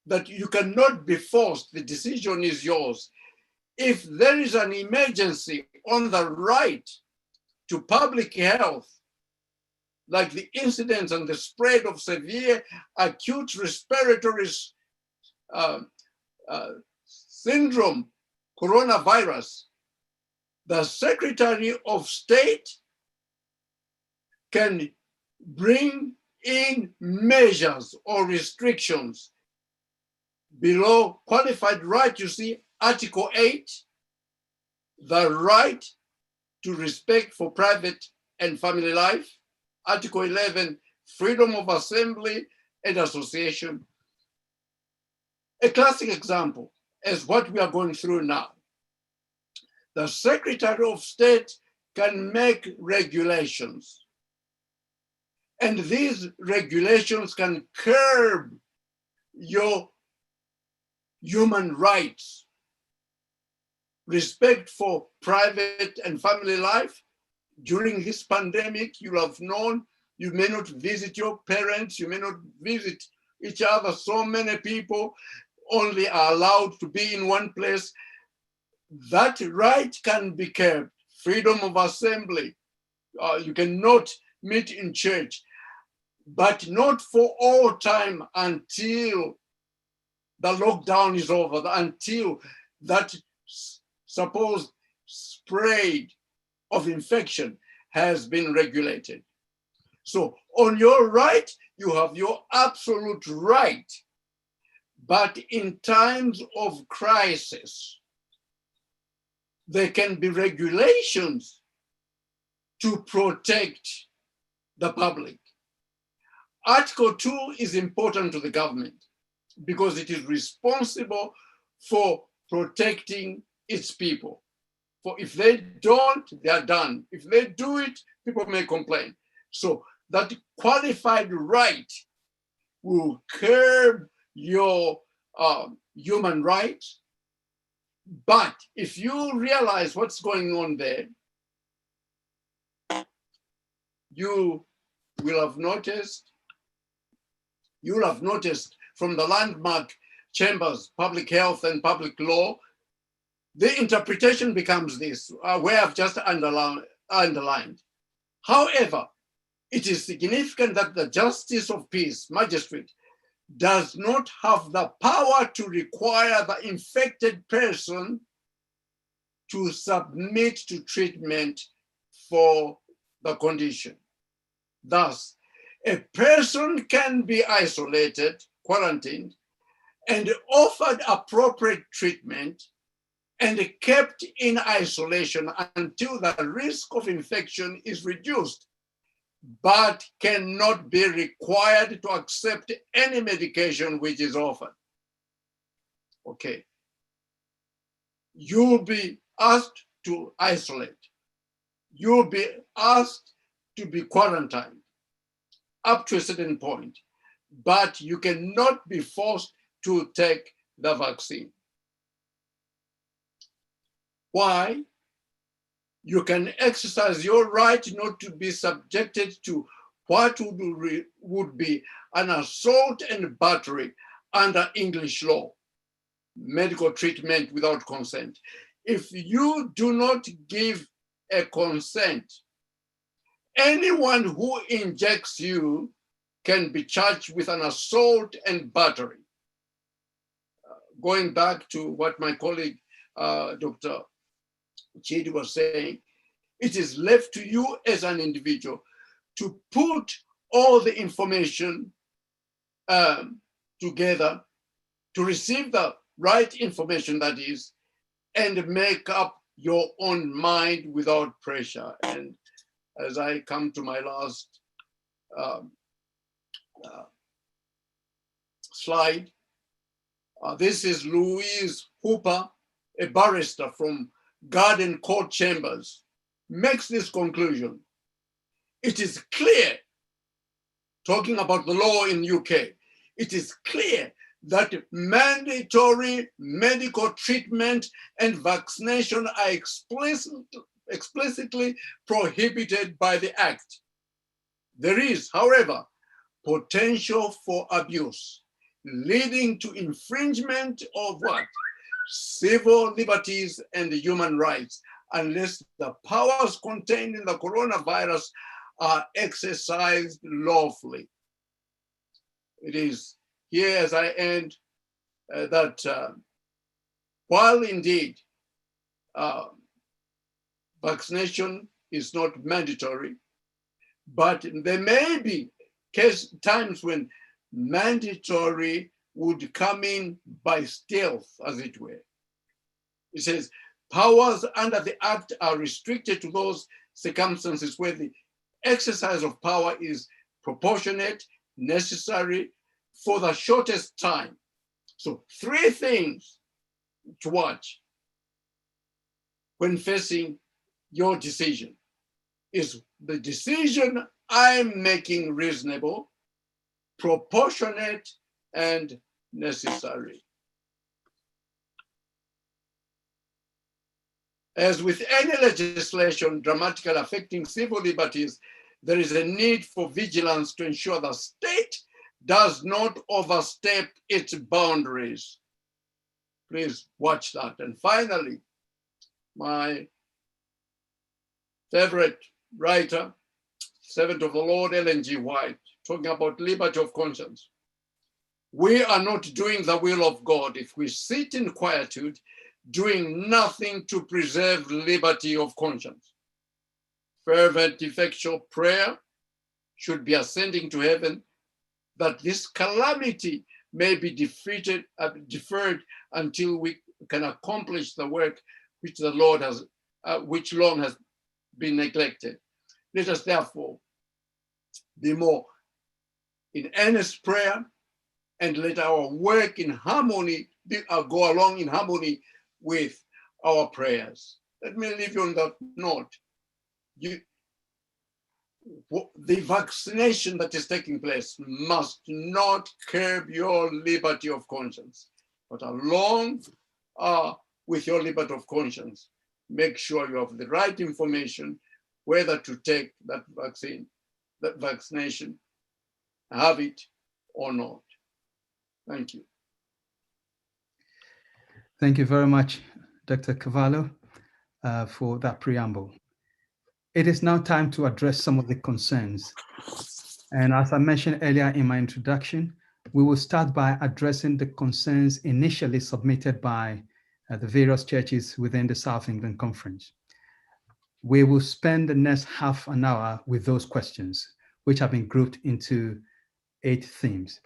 that you cannot be forced, the decision is yours. If there is an emergency on the right to public health, like the incidence and the spread of severe acute respiratory syndrome, coronavirus, the Secretary of State can bring in measures or restrictions below qualified right. You see, Article 8, the right to respect for private and family life. Article 11, freedom of assembly and association. A classic example is what we are going through now. The Secretary of State can make regulations, and these regulations can curb your human rights, respect for private and family life. During this pandemic, you'll have known you may not visit your parents, you may not visit each other. So many people only are allowed to be in one place. That right can be kept. Freedom of assembly. You cannot meet in church, but not for all time until the lockdown is over, until that supposed spread of infection has been regulated. So on your right, you have your absolute right. But in times of crisis, there can be regulations to protect the public. Article 2 is important to the government because it is responsible for protecting its people. For if they don't, they are done. If they do it, people may complain. So that qualified right will curb your human rights. But if you realize what's going on there, you will have noticed from the landmark chambers, public health and public law, the interpretation becomes this, where I've just underlined. However, it is significant that the Justice of Peace, magistrate, does not have the power to require the infected person to submit to treatment for the condition. Thus, a person can be isolated, quarantined, and offered appropriate treatment and kept in isolation until the risk of infection is reduced, but cannot be required to accept any medication which is offered. Okay. You'll be asked to isolate. You'll be asked to be quarantined up to a certain point, but you cannot be forced to take the vaccine. Why? You can exercise your right not to be subjected to what would be an assault and battery under English law, medical treatment without consent. If you do not give a consent, anyone who injects you can be charged with an assault and battery. Going back to what my colleague, Dr. Chidi was saying, it is left to you as an individual to put all the information together, to receive the right information, that is, and make up your own mind without pressure. And as I come to my last slide, this is Louise Hooper, a barrister from Garden Court Chambers, makes this conclusion. It is clear, talking about the law in UK, it is clear that mandatory medical treatment and vaccination are explicitly prohibited by the Act. There is, however, potential for abuse, leading to infringement of what? Civil liberties and human rights, unless the powers contained in the coronavirus are exercised lawfully. It is here, as I end, that while indeed vaccination is not mandatory, but there may be times when mandatory would come in by stealth, as it were. It says, powers under the Act are restricted to those circumstances where the exercise of power is proportionate, necessary, for the shortest time, So 3 things to watch when facing your decision. Is the decision I'm making reasonable, proportionate, and necessary? As with any legislation dramatically affecting civil liberties, there is a need for vigilance to ensure the state does not overstep its boundaries. Please watch that. And finally, my favorite writer, servant of the Lord, Ellen G. White, talking about liberty of conscience. We are not doing the will of God if we sit in quietude, doing nothing to preserve liberty of conscience. Fervent, effectual prayer should be ascending to heaven that this calamity may be deferred until we can accomplish the work which the Lord has, which long has been neglected. Let us therefore be more in earnest prayer, and let our work in harmony go along in harmony with our prayers. Let me leave you on that note. The vaccination that is taking place must not curb your liberty of conscience, but along with your liberty of conscience, make sure you have the right information whether to take that vaccine, that vaccination, have it or not. Thank you. Thank you very much, Dr. Kavaloh, for that preamble. It is now time to address some of the concerns. And as I mentioned earlier in my introduction, we will start by addressing the concerns initially submitted by the various churches within the South England Conference. We will spend the next half an hour with those questions, which have been grouped into 8 themes.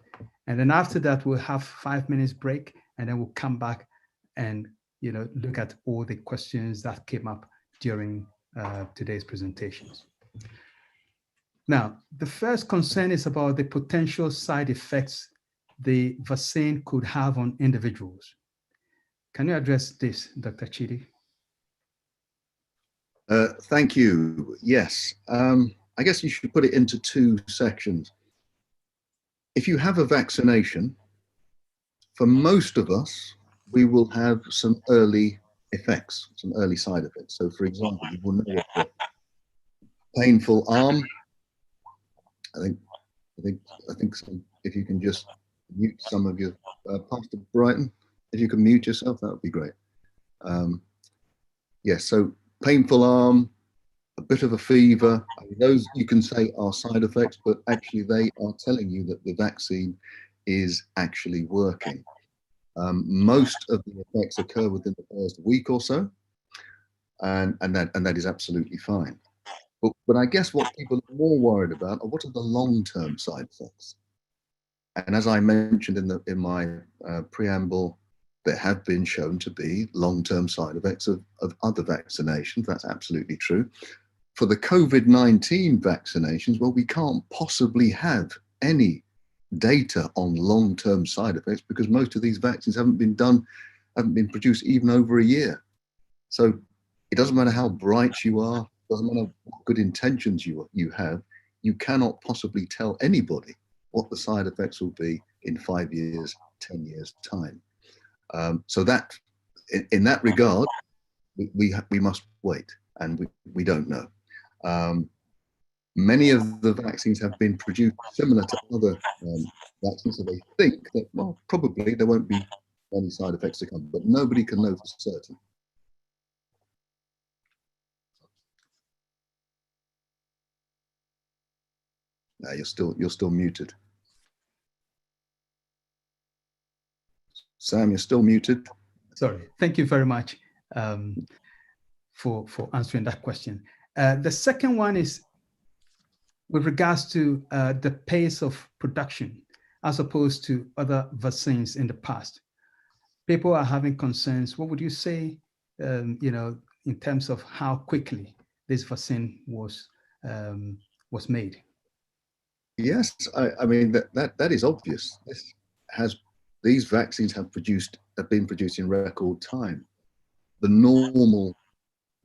And then after that, we'll have 5 minutes break, and then we'll come back and look at all the questions that came up during today's presentations. Now, the first concern is about the potential side effects the vaccine could have on individuals. Can you address this, Dr. Chidi? Thank you. Yes, I guess you should put it into 2 sections. If you have a vaccination, for most of us, we will have some early effects, some early side effects. So, for example, you will know a painful arm. I think if you can just mute some of your Pastor Brighton, if you can mute yourself, that would be great. Yes, so painful arm, a bit of a fever. I mean, those you can say are side effects, but actually they are telling you that the vaccine is actually working. Most of the effects occur within the first week or so, and that is absolutely fine. But I guess what people are more worried about are what are the long-term side effects. And as I mentioned in my preamble, there have been shown to be long-term side effects of other vaccinations. That's absolutely true. For the COVID-19 vaccinations, well, we can't possibly have any data on long-term side effects because most of these vaccines haven't been produced even over a year. So it doesn't matter how bright you are, doesn't matter what good intentions you have, you cannot possibly tell anybody what the side effects will be in 5 years, 10 years time. So that, in that regard, we must wait, and we don't know. Many of the vaccines have been produced similar to other vaccines, so they think that, well, probably there won't be any side effects to come, but nobody can know for certain. No, you're still muted. Sam, you're still muted. Sorry. Thank you very much for answering that question. The second one is with regards to the pace of production as opposed to other vaccines in the past. People are having concerns. What would you say, in terms of how quickly this vaccine was made? Yes, I mean that is obvious. these vaccines have been produced in record time. The normal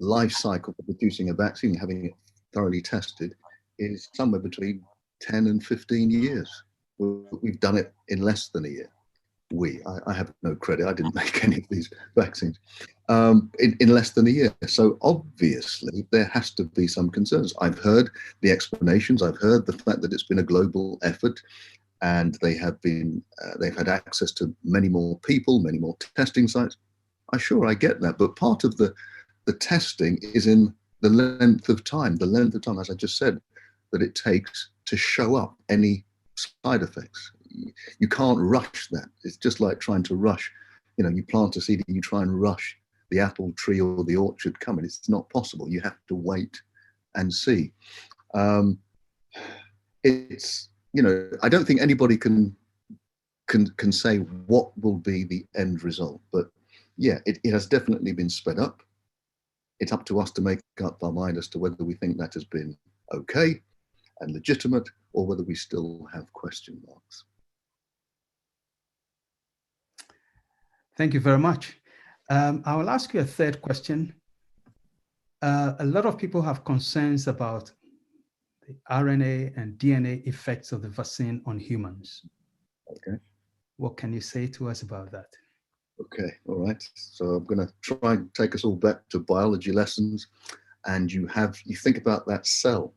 life cycle for producing a vaccine, having it thoroughly tested, is somewhere between 10 and 15 years. We've done it in less than a year. I have no credit, I didn't make any of these vaccines, in less than a year. So obviously there has to be some concerns. I've heard the explanations, I've heard the fact that it's been a global effort, and they have been, they've had access to many more people, many more testing sites. I get that, but part of the testing is in the length of time, as I just said, that it takes to show up any side effects. You can't rush that. It's just like trying to rush, you know, you plant a seed and you try and rush the apple tree or the orchard coming. It's not possible. You have to wait and see. It's, you know, I don't think anybody can say what will be the end result, but yeah, it has definitely been sped up. It's up to us to make up our mind as to whether we think that has been okay and legitimate, or whether we still have question marks. Thank you very much. I will ask you a third question. A lot of people have concerns about the RNA and DNA effects of the vaccine on humans. Okay. What can you say to us about that? Okay, all right. So I'm going to try and take us all back to biology lessons. And you think about that cell.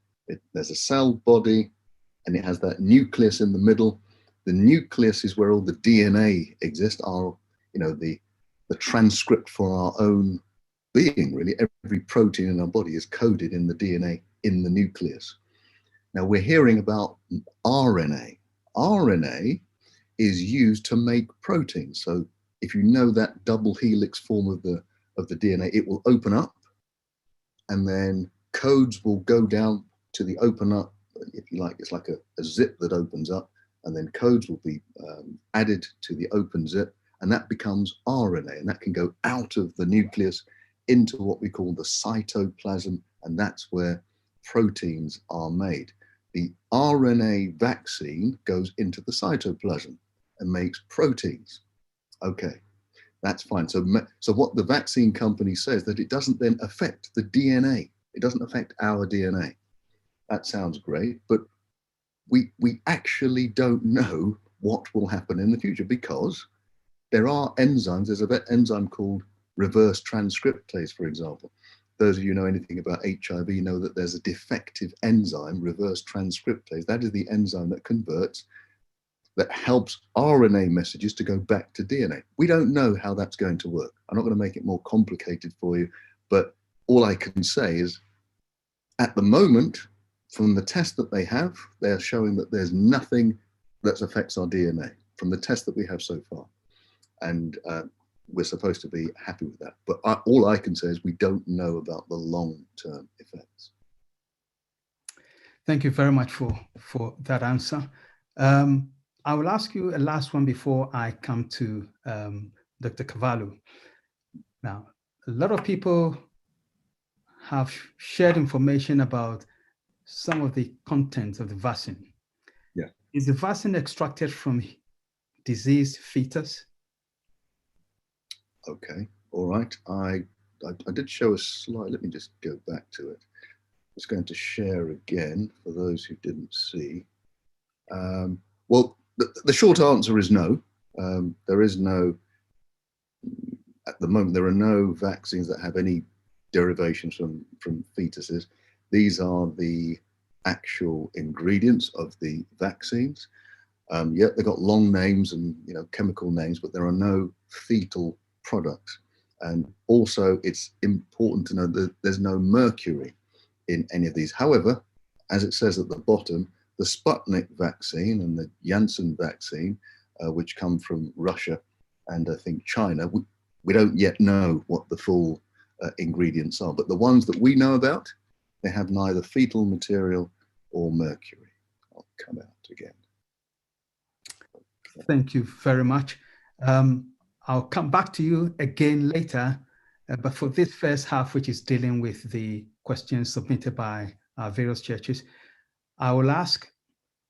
There's a cell body, and it has that nucleus in the middle. The nucleus is where all the DNA exists, the transcript for our own being, really. Every protein in our body is coded in the DNA in the nucleus. Now we're hearing about RNA. RNA is used to make proteins. So if you know that double helix form of the DNA, it will open up, and then codes will go down to the open up, if you like. It's like a zip that opens up, and then codes will be added to the open zip, and that becomes RNA, and that can go out of the nucleus into what we call the cytoplasm, and that's where proteins are made. The RNA vaccine goes into the cytoplasm and makes proteins. Okay, that's fine. So what the vaccine company says, that it doesn't then affect the DNA. It doesn't affect our DNA. That sounds great, but we actually don't know what will happen in the future, because there are enzymes. There's an enzyme called reverse transcriptase, for example. Those of you who know anything about HIV know that there's a defective enzyme, reverse transcriptase. That is the enzyme that converts, that helps RNA messages to go back to DNA. We don't know how that's going to work. I'm not going to make it more complicated for you, but all I can say is, at the moment, from the test that they have, they're showing that there's nothing that affects our DNA from the test that we have so far. And we're supposed to be happy with that. But all I can say is we don't know about the long-term effects. Thank you very much for that answer. I will ask you a last one before I come to Dr. Kavaloh. Now, a lot of people have shared information about some of the contents of the vaccine. Yeah. Is the vaccine extracted from diseased fetus? Okay, all right. I did show a slide. Let me just go back to it. I was going to share again for those who didn't see. Well, the short answer is no. There is no, at the moment, there are no vaccines that have any derivations from fetuses. These are the actual ingredients of the vaccines. Yeah, they've got long names and chemical names, but there are no fetal products. And also, it's important to know that there's no mercury in any of these. However, as it says at the bottom, the Sputnik vaccine and the Janssen vaccine, which come from Russia and I think China, we don't yet know what the full ingredients are. But the ones that we know about, they have neither fetal material or mercury. I'll come out again. Okay. Thank you very much. I'll come back to you again later, but for this first half, which is dealing with the questions submitted by our various churches, I will ask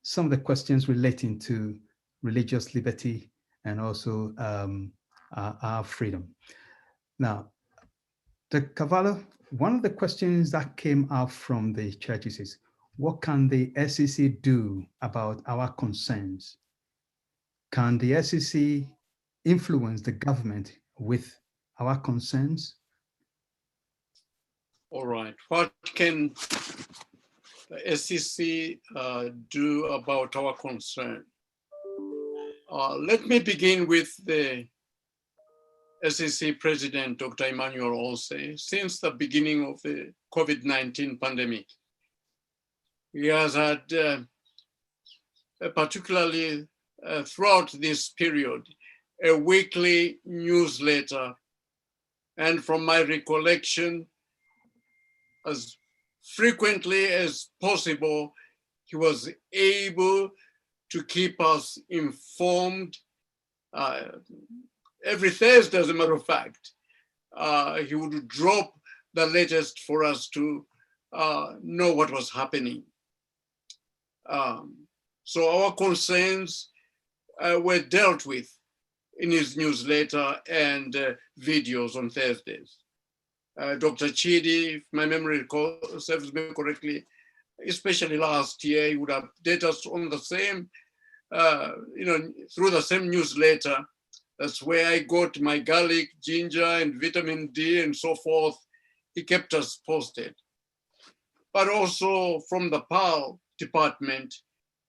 some of the questions relating to religious liberty and also our freedom. Now, Dr. Kavaloh, one of the questions that came out from the churches is, what can the SEC do about our concerns? Can the SEC influence the government with our concerns? All right. What can the SEC do about our concern? Let me begin with the SEC President, Dr. Emmanuel Olse. Since the beginning of the COVID-19 pandemic, he has had, particularly throughout this period, a weekly newsletter. And from my recollection, as frequently as possible, he was able to keep us informed. Every Thursday, as a matter of fact, he would drop the latest for us to know what was happening. So our concerns were dealt with in his newsletter and videos on Thursdays. Dr. Chidi, if my memory serves me correctly, especially last year, he would update us on the same, through the same newsletter. That's where I got my garlic, ginger, and vitamin D and so forth. He kept us posted. But also from the PAL department,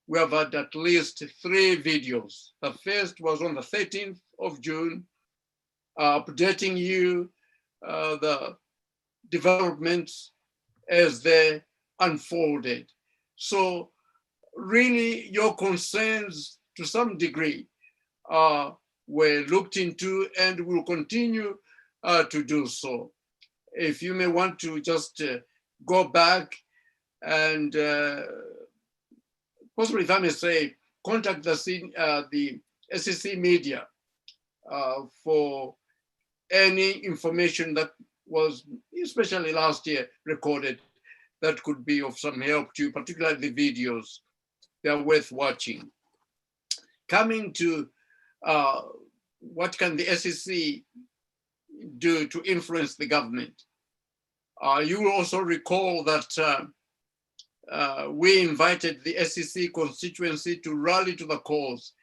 we have had at least 3 videos. The first was on the 13th of June, updating you the developments as they unfolded. So really your concerns to some degree were looked into and will continue to do so. If you may want to just go back and possibly, if I may say, contact the SEC media for any information that was, especially last year, recorded that could be of some help to you, particularly the videos. They are worth watching. Coming to what can the SEC do to influence the government? You will also recall that we invited the SEC constituency to rally to the cause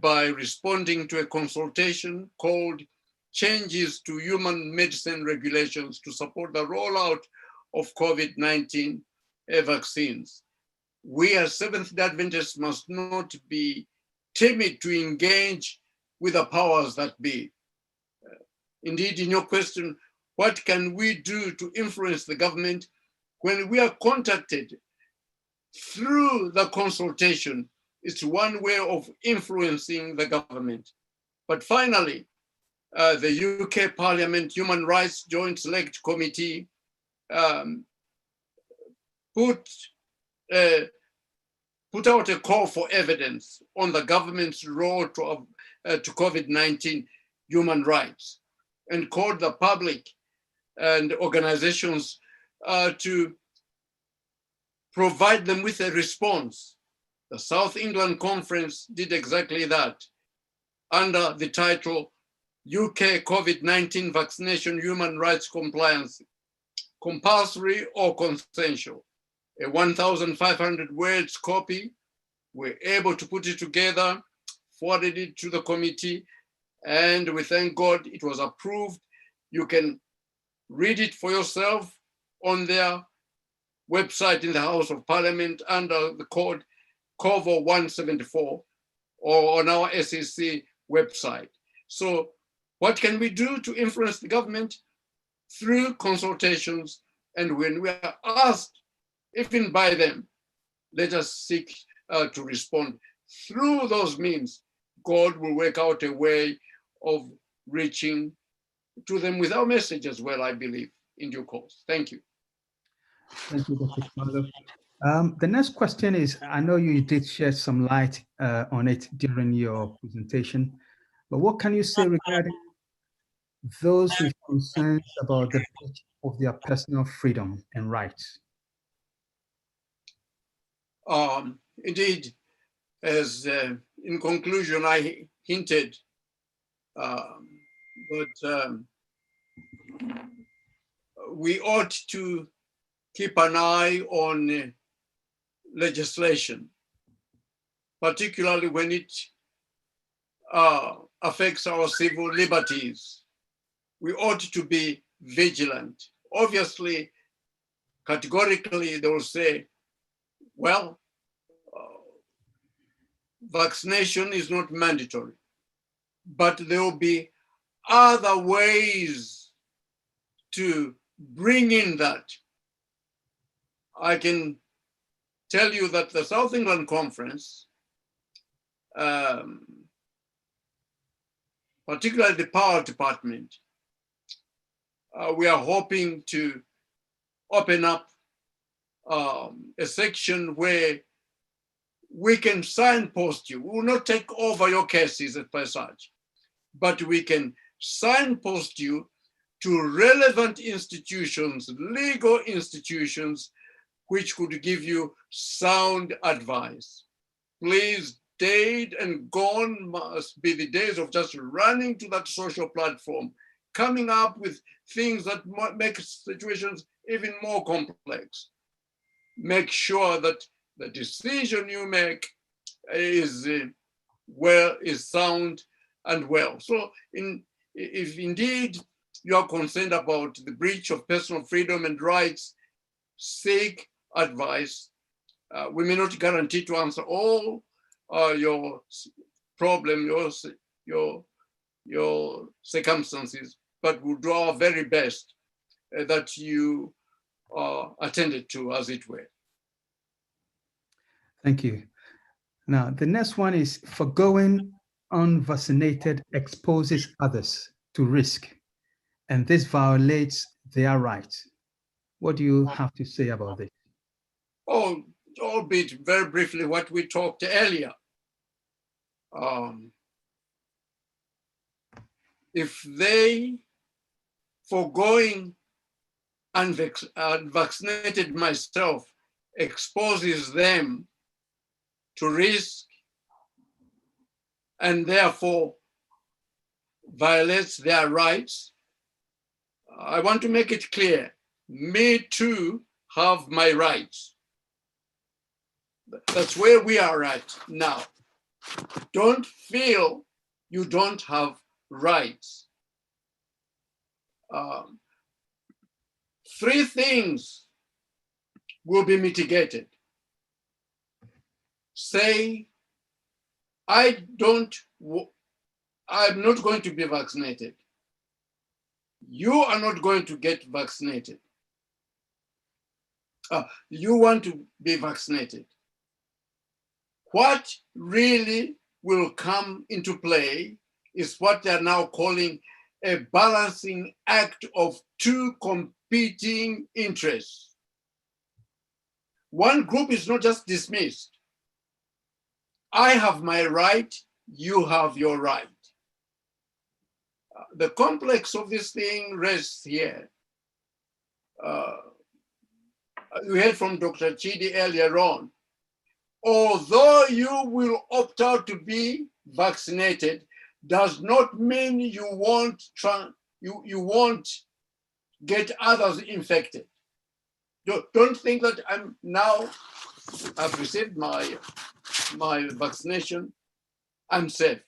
by responding to a consultation called Changes to Human Medicine Regulations to support the rollout of COVID-19 vaccines. We as Seventh-day Adventists must not be timid to engage with the powers that be. Indeed, in your question, what can we do to influence the government? When we are contacted through the consultation, it's one way of influencing the government. But finally, the UK Parliament Human Rights Joint Select Committee put out a call for evidence on the government's role to COVID-19 human rights and called the public and organizations to provide them with a response. The South England Conference did exactly that under the title UK COVID-19 Vaccination Human Rights Compliance, Compulsory or Consensual. A 1,500 words copy. We're able to put it together, forwarded it to the committee, and we thank God it was approved. You can read it for yourself on their website in the House of Parliament under the code Kavaloh 174 or on our SEC website. So what can we do to influence the government? Through consultations, and when we are asked, even by them, let us seek to respond. Through those means, God will work out a way of reaching to them with our message as well, I believe, in due course. Thank you. Thank you, Dr. Kavaloh. The next question is, I know you did shed some light on it during your presentation, but what can you say regarding those with concerns about the breach of their personal freedom and rights? Indeed, as in conclusion, I hinted that we ought to keep an eye on legislation, particularly when it affects our civil liberties. We ought to be vigilant. Obviously, categorically, they will say, well, vaccination is not mandatory, but there will be other ways to bring in that. I can tell you that the South England Conference, particularly the Power Department, we are hoping to open up a section where we can signpost you. We will not take over your cases per such, but we can signpost you to relevant institutions, legal institutions, which could give you sound advice. Please, dead and gone must be the days of just running to that social platform, coming up with things that make situations even more complex. Make sure that the decision you make is sound and well. So if indeed you are concerned about the breach of personal freedom and rights, seek advice. We may not guarantee to answer all your problem, your circumstances, but we'll do our very best that you are attended to, as it were. Thank you. Now, the next one is foregoing unvaccinated exposes others to risk, and this violates their rights. What do you have to say about this? Oh, albeit very briefly what we talked earlier. If they foregoing unvaccinated myself exposes them to risk and therefore violates their rights, I want to make it clear, me too have my rights. That's where we are at now. Don't feel you don't have rights. Three things will be mitigated. Say, I'm not going to be vaccinated. You are not going to get vaccinated. You want to be vaccinated. What really will come into play is what they are now calling a balancing act of two competing interests. One group is not just dismissed. I have my right, you have your right. The complex of this thing rests here. We heard from Dr. Chidi earlier on. Although you will opt out to be vaccinated, does not mean you won't get others infected. Don't think that I've received my vaccination, I'm safe.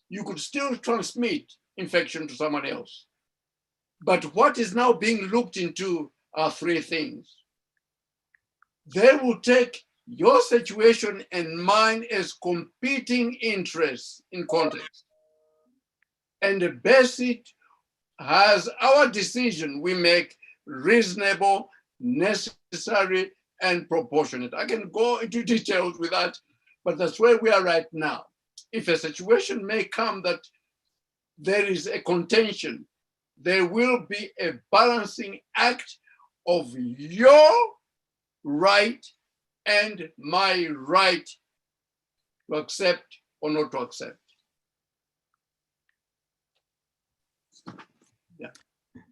You could still transmit infection to someone else. But what is now being looked into are three things. They will take your situation and mine as competing interests in context, and base it as our decision we make reasonable, necessary, and proportionate. I can go into details with that, but that's where we are right now. If a situation may come that there is a contention, there will be a balancing act of your right and my right to accept or not to accept. Yeah.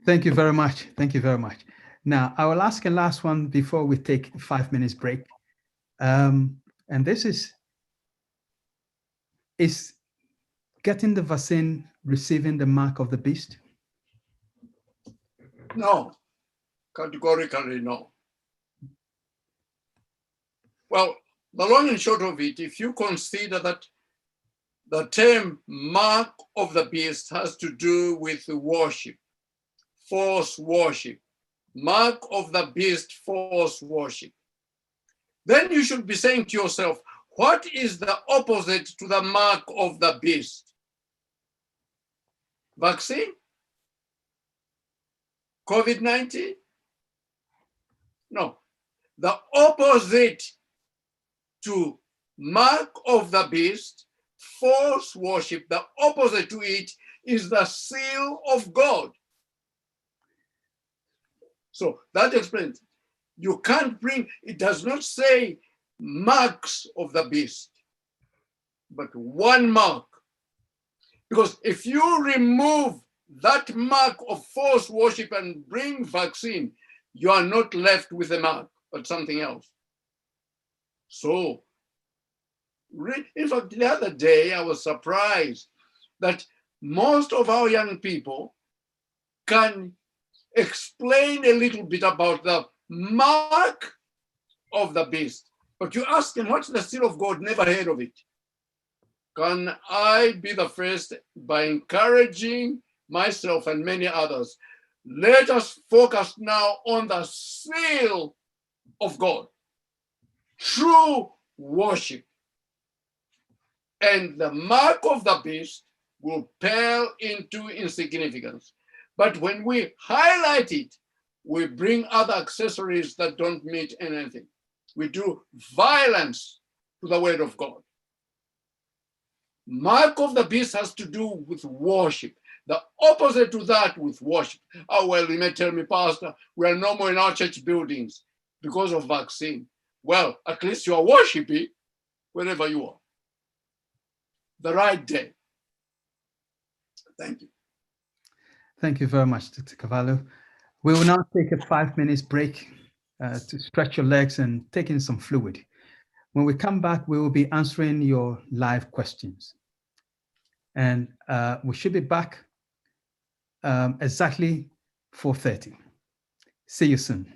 Thank you very much. Thank you very much. Now, I will ask a last one before we take a 5 minutes break. And this is, is getting the vaccine receiving the mark of the beast? No, categorically no. Well, the long and short of it, if you consider that the term mark of the beast has to do with worship, false worship, mark of the beast, false worship, then you should be saying to yourself, what is the opposite to the mark of the beast? Vaccine? Covid-19? No. The opposite to mark of the beast, false worship, the opposite to it is the seal of God. So that explains. You can't bring, it does not say marks of the beast, but one mark. Because if you remove that mark of false worship and bring vaccine, you are not left with a mark, but something else. So, in fact, the other day I was surprised that most of our young people can explain a little bit about the mark of the beast. But you ask them, what's the seal of God? Never heard of it. Can I be the first by encouraging myself and many others? Let us focus now on the seal of God, true worship. And the mark of the beast will pale into insignificance. But when we highlight it, we bring other accessories that don't mean anything. We do violence to the word of God. Mark of the beast has to do with worship. The opposite to that with worship. Oh, well, you may tell me, Pastor, we are no more in our church buildings because of vaccine. Well, at least you are worshiping wherever you are. The right day. Thank you. Thank you very much, Dr. Kavaloh. We will now take a 5 minutes break to stretch your legs and take in some fluid. When we come back, we will be answering your live questions. And we should be back exactly 4:30. See you soon.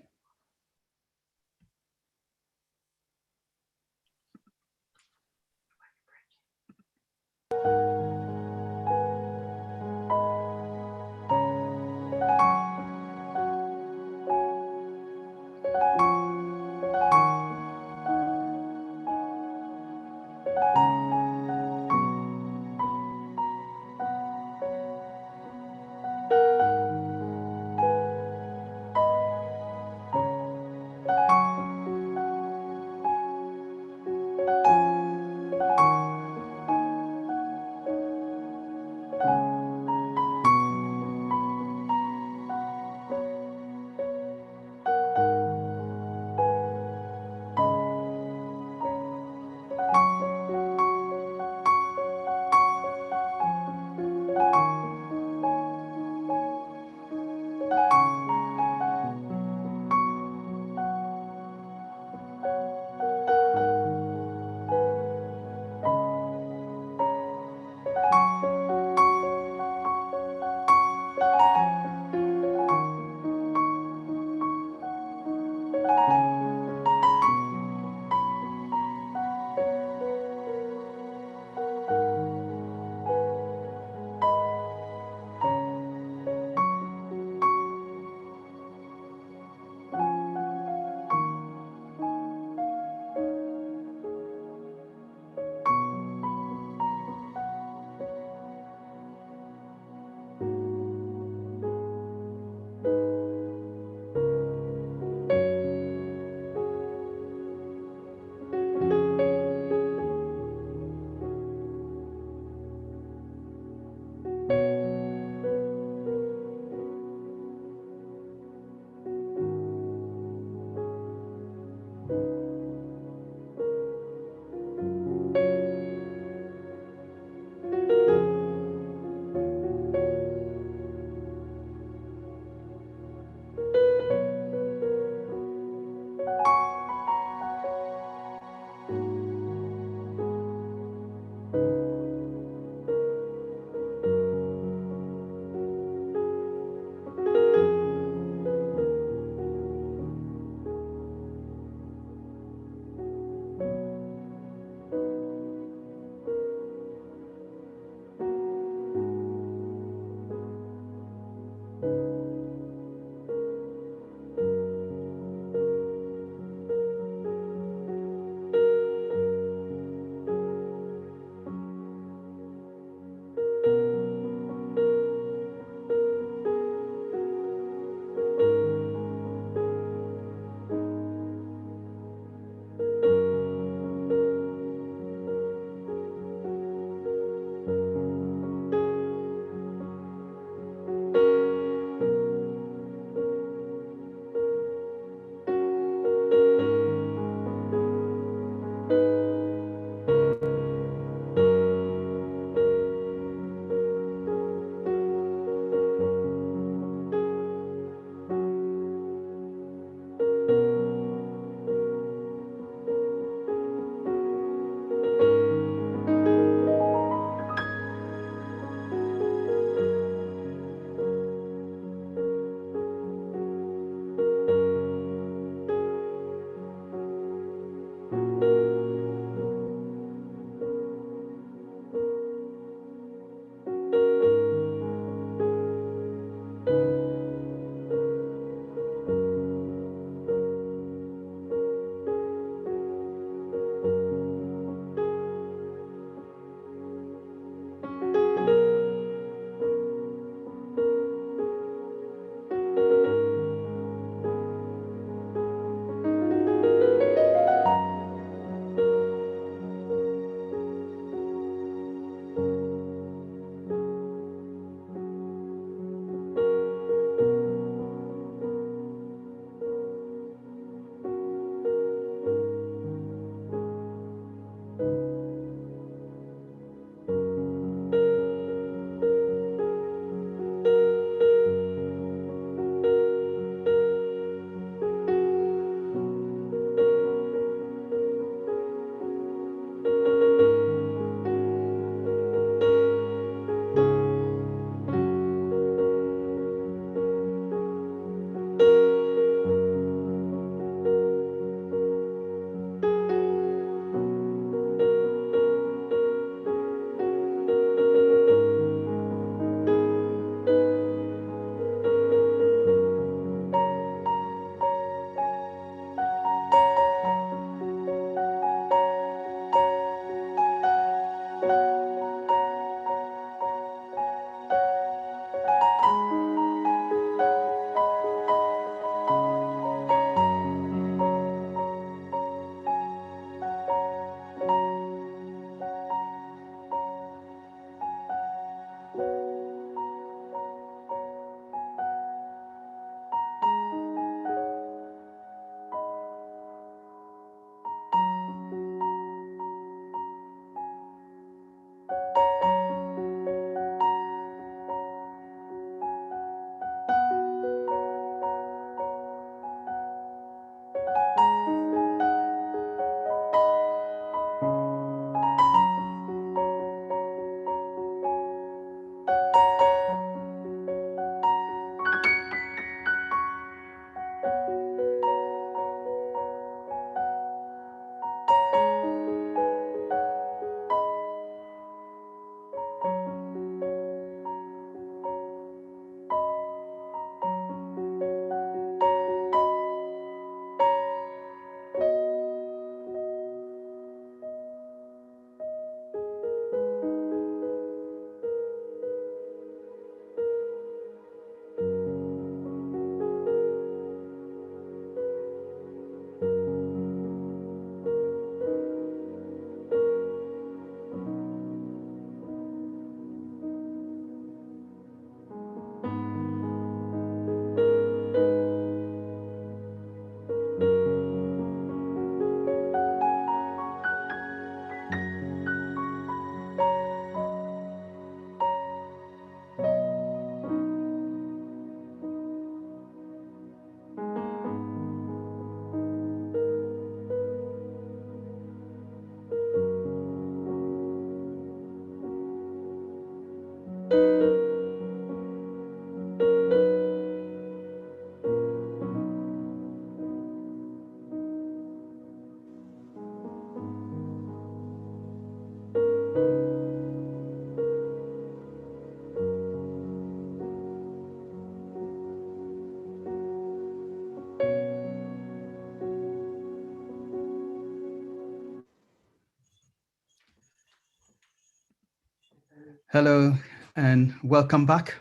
Hello and welcome back.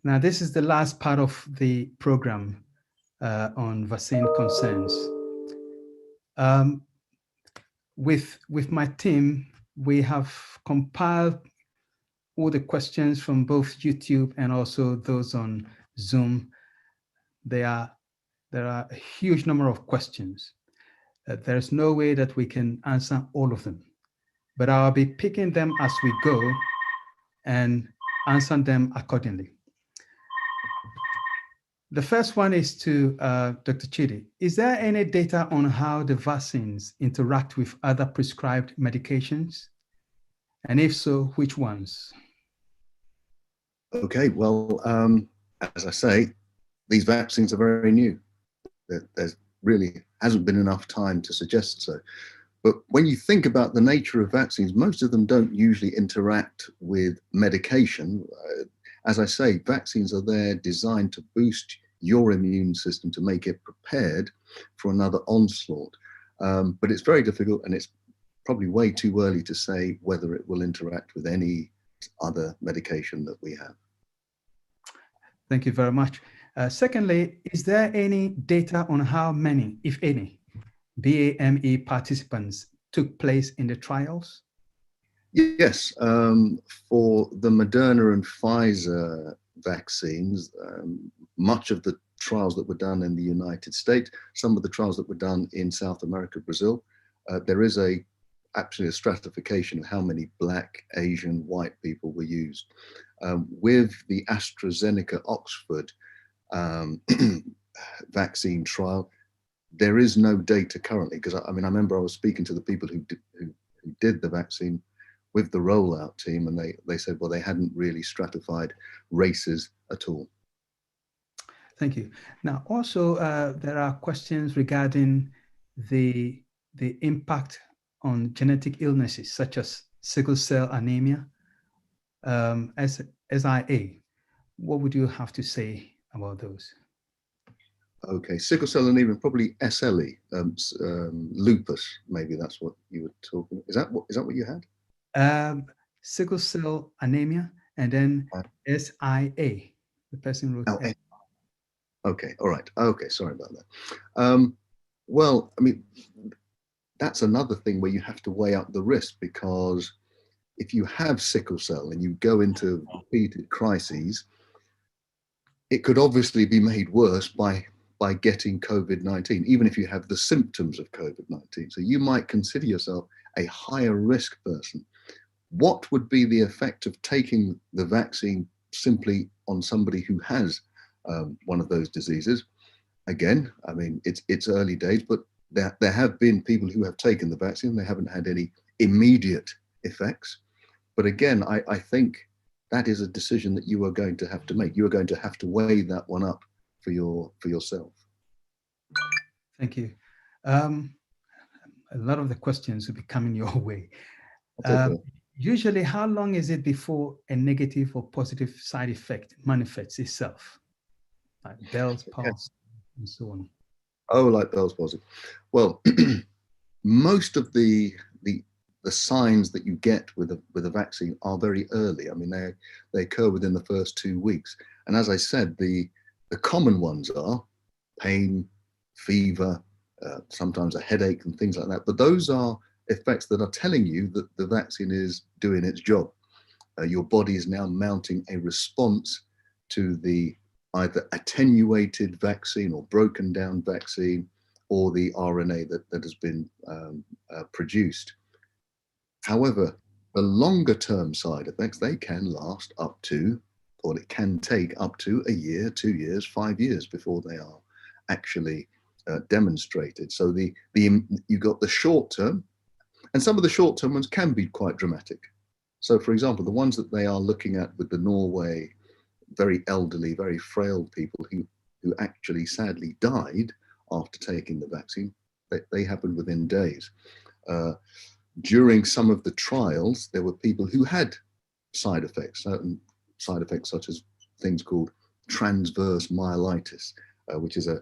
Now, this is the last part of the program on vaccine concerns. With my team, we have compiled all the questions from both YouTube and also those on Zoom. There are a huge number of questions. There's no way that we can answer all of them, but I'll be picking them as we go and answer them accordingly. The first one is to Dr. Chidi. Is there any data on how the vaccines interact with other prescribed medications? And if so, which ones? Okay, well, as I say, these vaccines are very new. There's really hasn't been enough time to suggest so. But when you think about the nature of vaccines, most of them don't usually interact with medication. As I say, vaccines are there designed to boost your immune system to make it prepared for another onslaught. But it's very difficult, and it's probably way too early to say whether it will interact with any other medication that we have. Thank you very much. Secondly, is there any data on how many, if any, BAME participants took place in the trials? Yes, for the Moderna and Pfizer vaccines, much of the trials that were done in the United States, some of the trials that were done in South America, Brazil, there is actually a stratification of how many Black, Asian, white people were used. With the AstraZeneca Oxford vaccine trial, there is no data currently, because I remember I was speaking to the people who did the vaccine with the rollout team, and they said, well, they hadn't really stratified races at all. Thank you. Now, also, there are questions regarding the impact on genetic illnesses such as sickle cell anemia, SIA. What would you have to say about those? Okay, sickle cell anemia, probably SLE, lupus. Maybe that's what you were talking. Is that what you had? Sickle cell anemia, and then SIA. The person wrote. Oh, okay, all right. Okay, sorry about that. Well, that's another thing where you have to weigh up the risk, because if you have sickle cell and you go into repeated crises, it could obviously be made worse by getting COVID-19, even if you have the symptoms of COVID-19. So you might consider yourself a higher risk person. What would be the effect of taking the vaccine simply on somebody who has one of those diseases? Again, it's early days, but there have been people who have taken the vaccine. They haven't had any immediate effects. But again, I think that is a decision that you are going to have to make. You are going to have to weigh that one up for yourself. Thank you. A lot of the questions will be coming your way. Usually, how long is it before a negative or positive side effect manifests itself? Like Bell's palsy and so on. Oh, like Bell's palsy. Well, most of the signs that you get with a vaccine are very early. They occur within the first 2 weeks. And as I said, the common ones are pain, fever, sometimes a headache and things like that. But those are effects that are telling you that the vaccine is doing its job. Your body is now mounting a response to the either attenuated vaccine or broken down vaccine, or the RNA that has been produced. However, the longer term side effects, they can last up to, or it can take up to a year, 2 years, 5 years before they are actually demonstrated. So you got the short term, and some of the short term ones can be quite dramatic. So for example, the ones that they are looking at with the Norway, very elderly, very frail people who actually sadly died after taking the vaccine, they happened within days. During some of the trials, there were people who had side effects, certain side effects such as things called transverse myelitis, which is a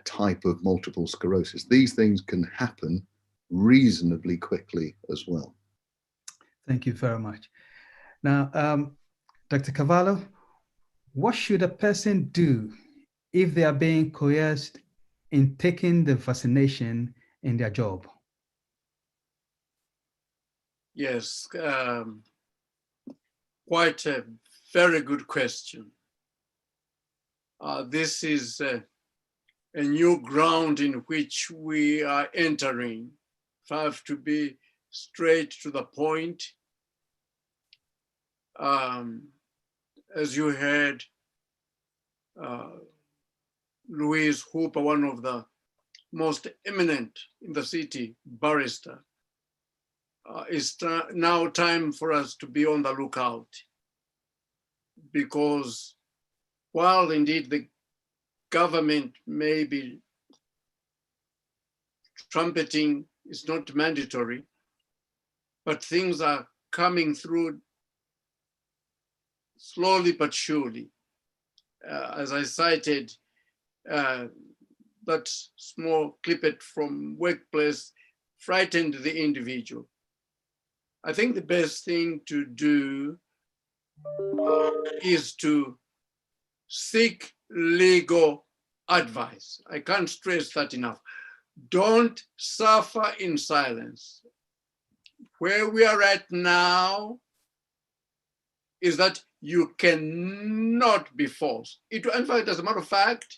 type of multiple sclerosis. These things can happen reasonably quickly as well. Thank you very much. Now, Dr. Kavaloh, what should a person do if they are being coerced in taking the vaccination in their job? Yes, quite a very good question. This is a new ground in which we are entering. If I have to be straight to the point, as you heard, Louise Hooper, one of the most eminent in the city, barrister, it's now time for us to be on the lookout, because while indeed the government may be trumpeting it's not mandatory, but things are coming through slowly but surely. As I cited, that small clippet from workplace frightened the individual. I think the best thing to do is to seek legal advice. I can't stress that enough. Don't suffer in silence. Where we are at now is that you cannot be forced. In fact, as a matter of fact,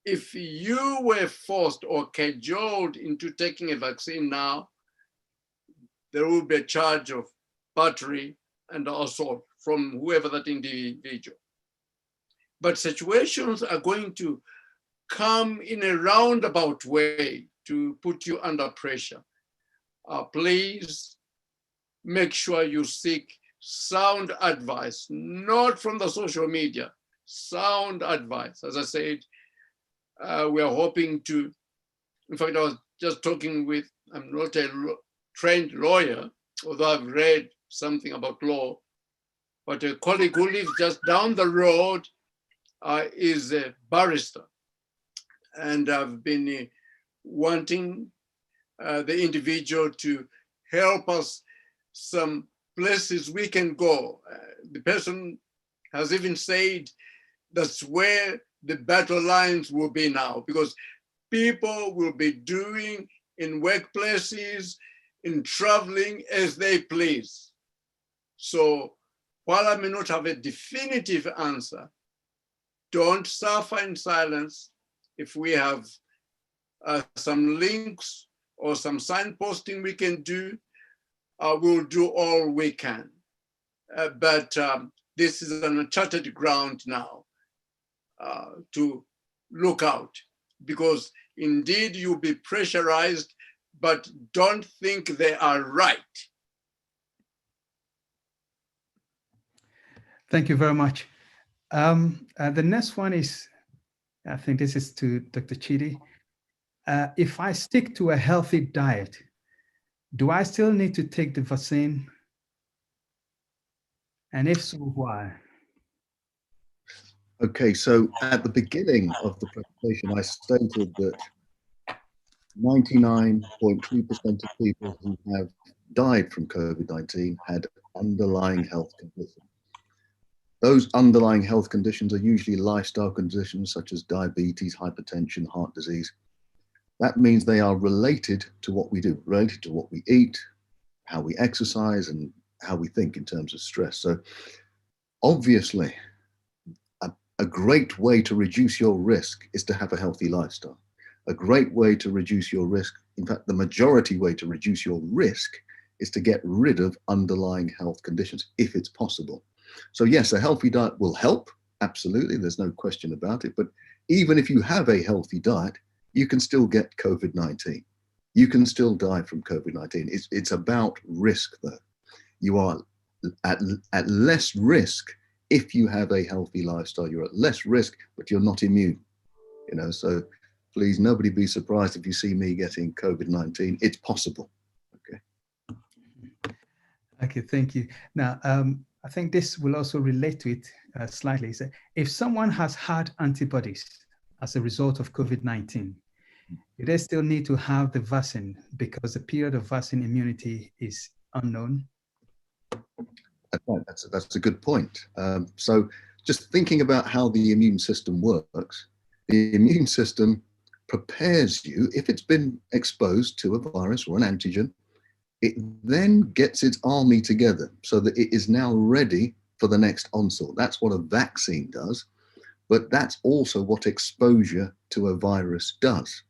if you were forced or cajoled into taking a vaccine now, there will be a charge of battery and assault from whoever that individual. But situations are going to come in a roundabout way to put you under pressure. Please make sure you seek sound advice, not from the social media, sound advice. As I said, we are hoping to, in fact, I was just talking with, I'm not a trained lawyer, although I've read something about law, but a colleague who lives just down the road is a barrister. And I've been wanting the individual to help us some places we can go. The person has even said that's where the battle lines will be now, because people will be doing in workplaces, in traveling as they please. So while I may not have a definitive answer, don't suffer in silence. If we have some links or some signposting we can do, we'll do all we can. But this is an uncharted ground now to look out, because indeed you'll be pressurized, but don't think they are right. Thank you very much. The next one is, I think this is to Dr. Chidi. If I stick to a healthy diet, do I still need to take the vaccine? And if so, why? Okay, so at the beginning of the presentation, I stated that 99.3% of people who have died from COVID-19 had underlying health conditions. Those underlying health conditions are usually lifestyle conditions such as diabetes, hypertension, heart disease. That means they are related to what we do, related to what we eat, how we exercise, and how we think in terms of stress. So obviously, a great way to reduce your risk is to have a healthy lifestyle. A great way to reduce your risk, in fact, the majority way to reduce your risk is to get rid of underlying health conditions, if it's possible. So yes, a healthy diet will help, absolutely, there's no question about it. But even if you have a healthy diet, you can still get COVID-19. You can still die from COVID-19. It's about risk though. You are at less risk if you have a healthy lifestyle. You're at less risk, but you're not immune. You know, so please, nobody be surprised if you see me getting COVID-19. It's possible. Okay. Okay, thank you. Now, I think this will also relate to it slightly. So if someone has had antibodies as a result of COVID-19, do they still need to have the vaccine because the period of vaccine immunity is unknown? That's a good point. So just thinking about how the immune system works, the immune system prepares you, if it's been exposed to a virus or an antigen, it then gets its army together so that it is now ready for the next onslaught. That's what a vaccine does, but that's also what exposure to a virus does.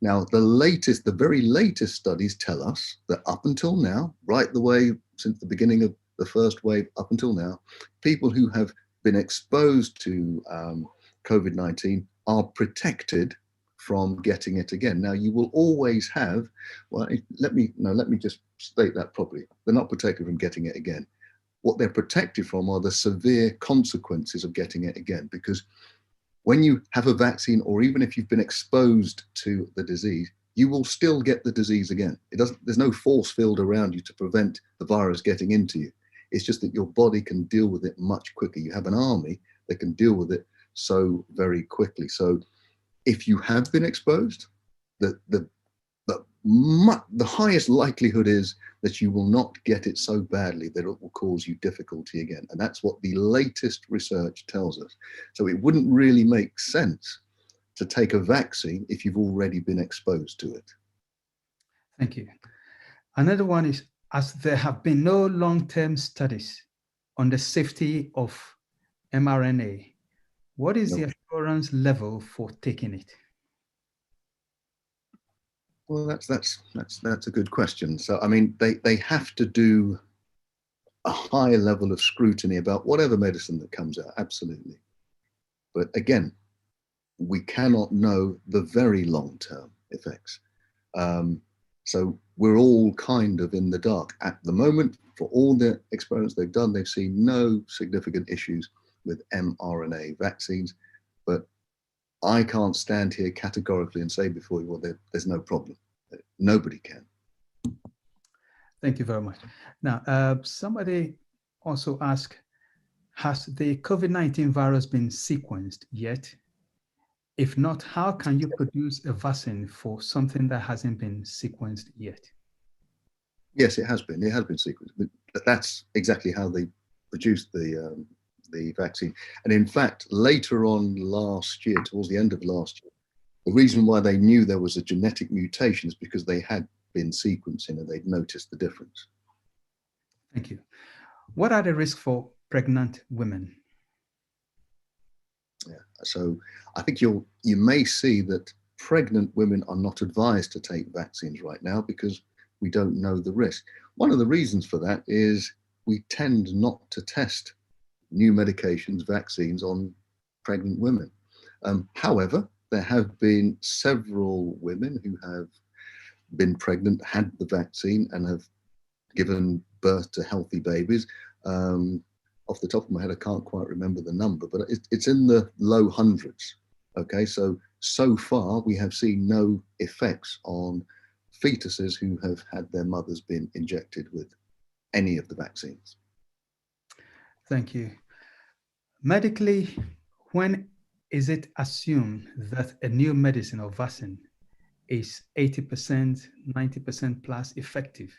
Now, the very latest studies tell us that up until now, right the way since the beginning of the first wave up until now, people who have been exposed to COVID-19 are protected from getting it again. Now, you will always have, well, let me just state that properly. They're not protected from getting it again. What they're protected from are the severe consequences of getting it again, because when you have a vaccine, or even if you've been exposed to the disease, you will still get the disease again. There's no force field around you to prevent the virus getting into you. It's just that your body can deal with it much quicker. You have an army that can deal with it so very quickly. So if you have been exposed, the highest likelihood is that you will not get it so badly that it will cause you difficulty again. And that's what the latest research tells us. So it wouldn't really make sense to take a vaccine if you've already been exposed to it. Thank you. Another one is, as there have been no long-term studies on the safety of mRNA, what is the assurance level for taking it? Well, that's a good question. So, I mean, they have to do a high level of scrutiny about whatever medicine that comes out, absolutely. But again, we cannot know the very long-term effects. So we're all kind of in the dark at the moment. For all the experiments they've done, they've seen no significant issues with mRNA vaccines, but I can't stand here categorically and say before you, well, there's no problem. Nobody can. Thank you very much. Now, somebody also asked, has the COVID-19 virus been sequenced yet? If not, how can you produce a vaccine for something that hasn't been sequenced yet? Yes, it has been. It has been sequenced. But that's exactly how they produced the vaccine. And in fact, later on last year, towards the end of last year, the reason why they knew there was a genetic mutation is because they had been sequencing and they'd noticed the difference. Thank you. What are the risks for pregnant women? Yeah, so I think you may see that pregnant women are not advised to take vaccines right now because we don't know the risk. One of the reasons for that is we tend not to test new medications, vaccines on pregnant women. However, there have been several women who have been pregnant, had the vaccine, and have given birth to healthy babies. Off the top of my head, I can't quite remember the number, but it's in the low hundreds. Okay, so far we have seen no effects on fetuses who have had their mothers been injected with any of the vaccines. Thank you. Medically, when is it assumed that a new medicine or vaccine is 80%, 90% plus effective?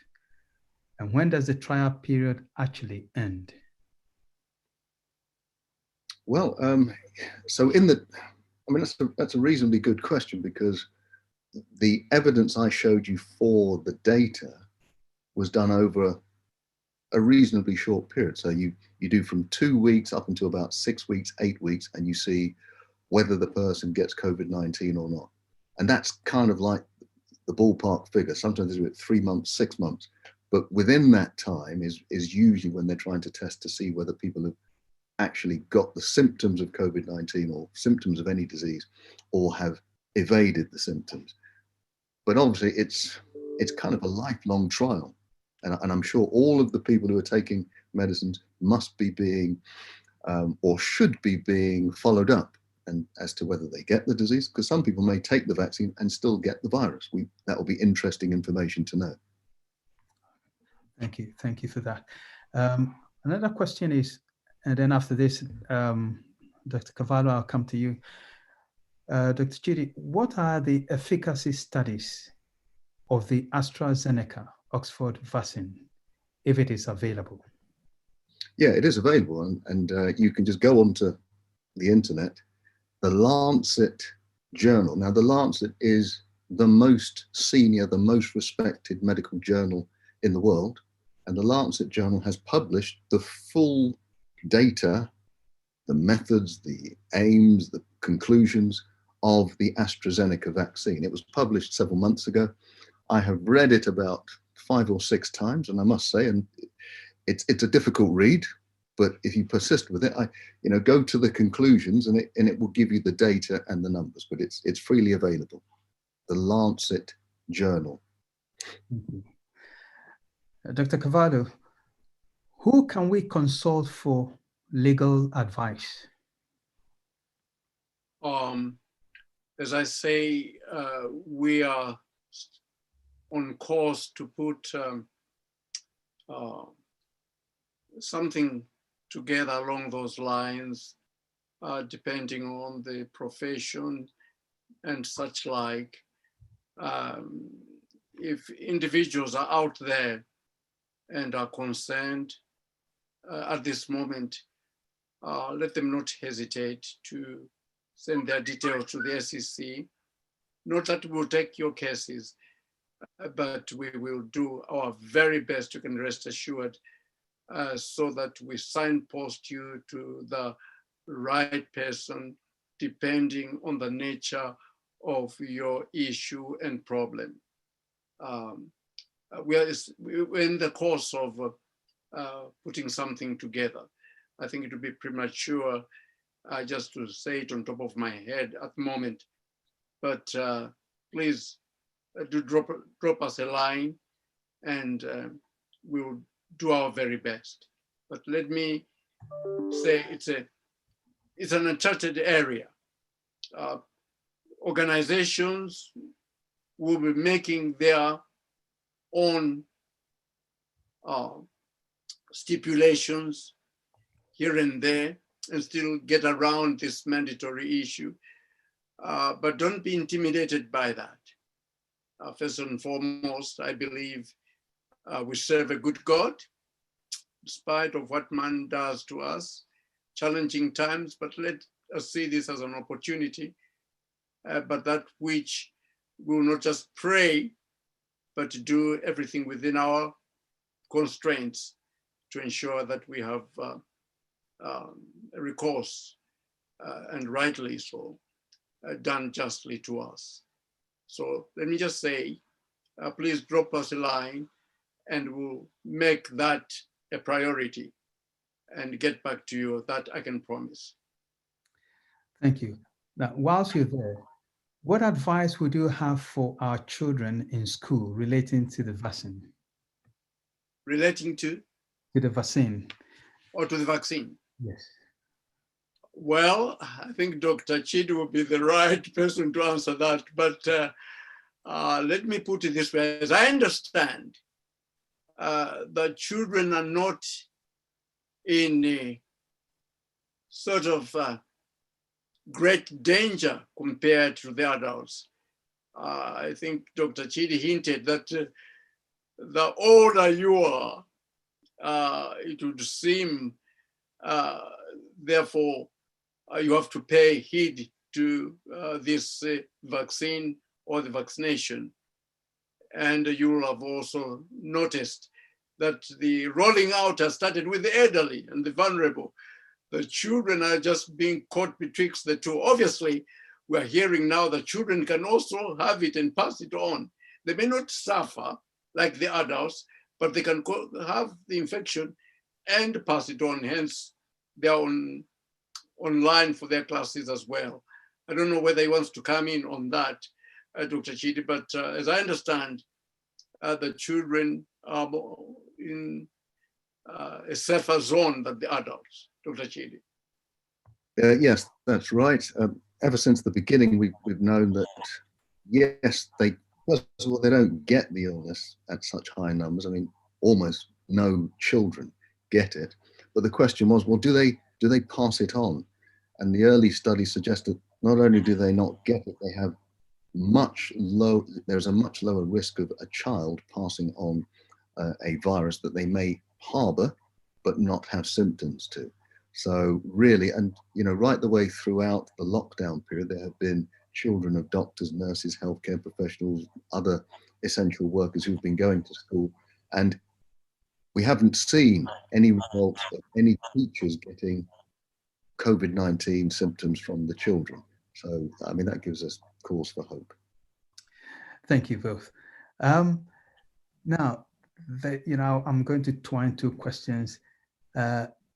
And when does the trial period actually end? Well, so that's a reasonably good question, because the evidence I showed you for the data was done over a reasonably short period. So you do from 2 weeks up until about 6 weeks, 8 weeks, and you see whether the person gets COVID-19 or not. And that's kind of like the ballpark figure. Sometimes they do it 3 months, 6 months, but within that time is usually when they're trying to test to see whether people have actually got the symptoms of COVID-19 or symptoms of any disease, or have evaded the symptoms. But obviously it's kind of a lifelong trial. And I'm sure all of the people who are taking medicines must be being, or should be being followed up, and as to whether they get the disease, because some people may take the vaccine and still get the virus. That will be interesting information to know. Thank you for that. Another question is, and then after this, Dr. Kavaloh, I'll come to you. Dr. Chidi, what are the efficacy studies of the AstraZeneca Oxford vaccine, if it is available? Yeah, it is available, and you can just go onto the internet. The Lancet journal. Now, the Lancet is the most senior, the most respected medical journal in the world, and the Lancet journal has published the full data, the methods, the aims, the conclusions of the AstraZeneca vaccine. It was published several months ago. I have read it about 5 or 6 times, and I must say, and it's a difficult read, but if you persist with it, go to the conclusions, and it will give you the data and the numbers. But it's freely available. The Lancet Journal. Dr. Kavaloh, who can we consult for legal advice? As I say, we are on course to put something together along those lines, depending on the profession and such like. If individuals are out there and are concerned at this moment, let them not hesitate to send their details to the SEC. Not that we'll take your cases, but we will do our very best, you can rest assured, so that we signpost you to the right person, depending on the nature of your issue and problem. We're in the course of putting something together. I think it would be premature just to say it on top of my head at the moment, but please do drop us a line, and we'll do our very best. But let me say it's an uncharted area. Organizations will be making their own stipulations here and there and still get around this mandatory issue. But don't be intimidated by that. First and foremost, I believe we serve a good God, in spite of what man does to us. Challenging times, but let us see this as an opportunity. But that which we will not just pray, but to do everything within our constraints to ensure that we have recourse, and rightly so, done justly to us. So let me just say, please drop us a line and we'll make that a priority and get back to you. That I can promise. Thank you. Now, whilst you're there, what advice would you have for our children in school relating to the vaccine? Relating to? To the vaccine. Or to the vaccine? Yes. Well, I think Dr. Chidi will be the right person to answer that, but let me put it this way. As I understand, the children are not in a sort of great danger compared to the adults. I think Dr. Chidi hinted that the older you are, it would seem, therefore, you have to pay heed to this vaccine or the vaccination. And you will have also noticed that the rolling out has started with the elderly and the vulnerable. The children are just being caught betwixt the two. Obviously, we're hearing now that children can also have it and pass it on. They may not suffer like the adults, but they can have the infection and pass it on. Hence, they're online for their classes as well. I don't know whether he wants to come in on that, Dr. Chidi, but as I understand, the children are in a safer zone than the adults. Dr. Chidi. Yes, that's right. Ever since the beginning, we've known that, yes, first of all, they don't get the illness at such high numbers. I mean, almost no children get it. But the question was, well, do they pass it on? And the early studies suggested not only do they not get it, they have there's a much lower risk of a child passing on a virus that they may harbor but not have symptoms to. So really, and right the way throughout the lockdown period, there have been children of doctors, nurses, healthcare professionals, other essential workers who've been going to school, and we haven't seen any results of any teachers getting COVID-19 symptoms from the children. So, I mean, that gives us cause for hope. Thank you both. Now, I'm going to twine two questions.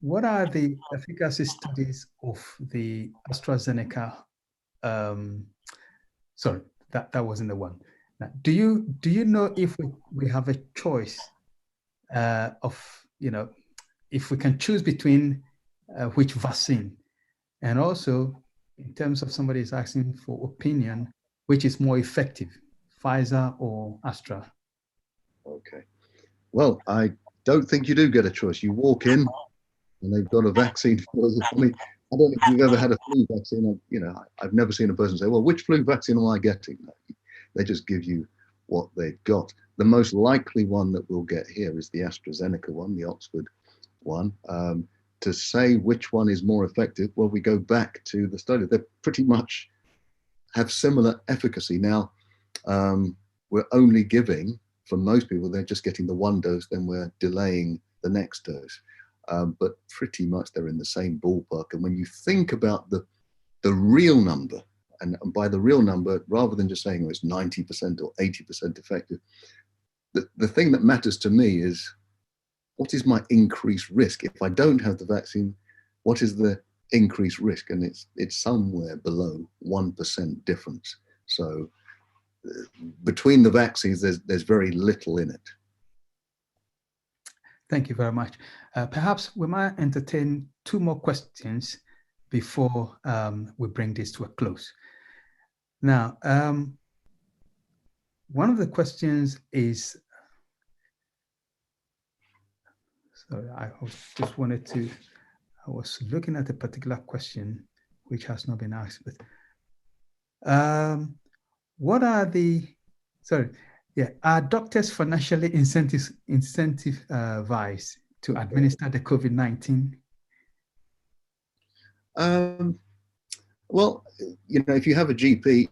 What are the efficacy studies of the AstraZeneca? Sorry, that wasn't the one. Now, do you know if we have a choice of, if we can choose between which vaccine? And also, in terms of somebody is asking for opinion, which is more effective, Pfizer or Astra? Okay. Well, I don't think you do get a choice. You walk in and they've got a vaccine for you. I mean, I don't know if you've ever had a flu vaccine. I've never seen a person say, well, which flu vaccine am I getting? They just give you what they've got. The most likely one that we'll get here is the AstraZeneca one, the Oxford one. To say which one is more effective, well, we go back to the study. They pretty much have similar efficacy. Now, we're only giving, for most people, they're just getting the one dose, then we're delaying the next dose. But pretty much they're in the same ballpark. And when you think about the real number, and by the real number, rather than just saying it's 90% or 80% effective, the thing that matters to me is, what is my increased risk? If I don't have the vaccine, what is the increased risk? And it's somewhere below 1% difference. So between the vaccines, there's very little in it. Thank you very much. Perhaps we might entertain two more questions before we bring this to a close. Now, one of the questions is, sorry, I was looking at a particular question which has not been asked, but what are are doctors financially incentivized to administer the COVID-19? Well, if you have a GP,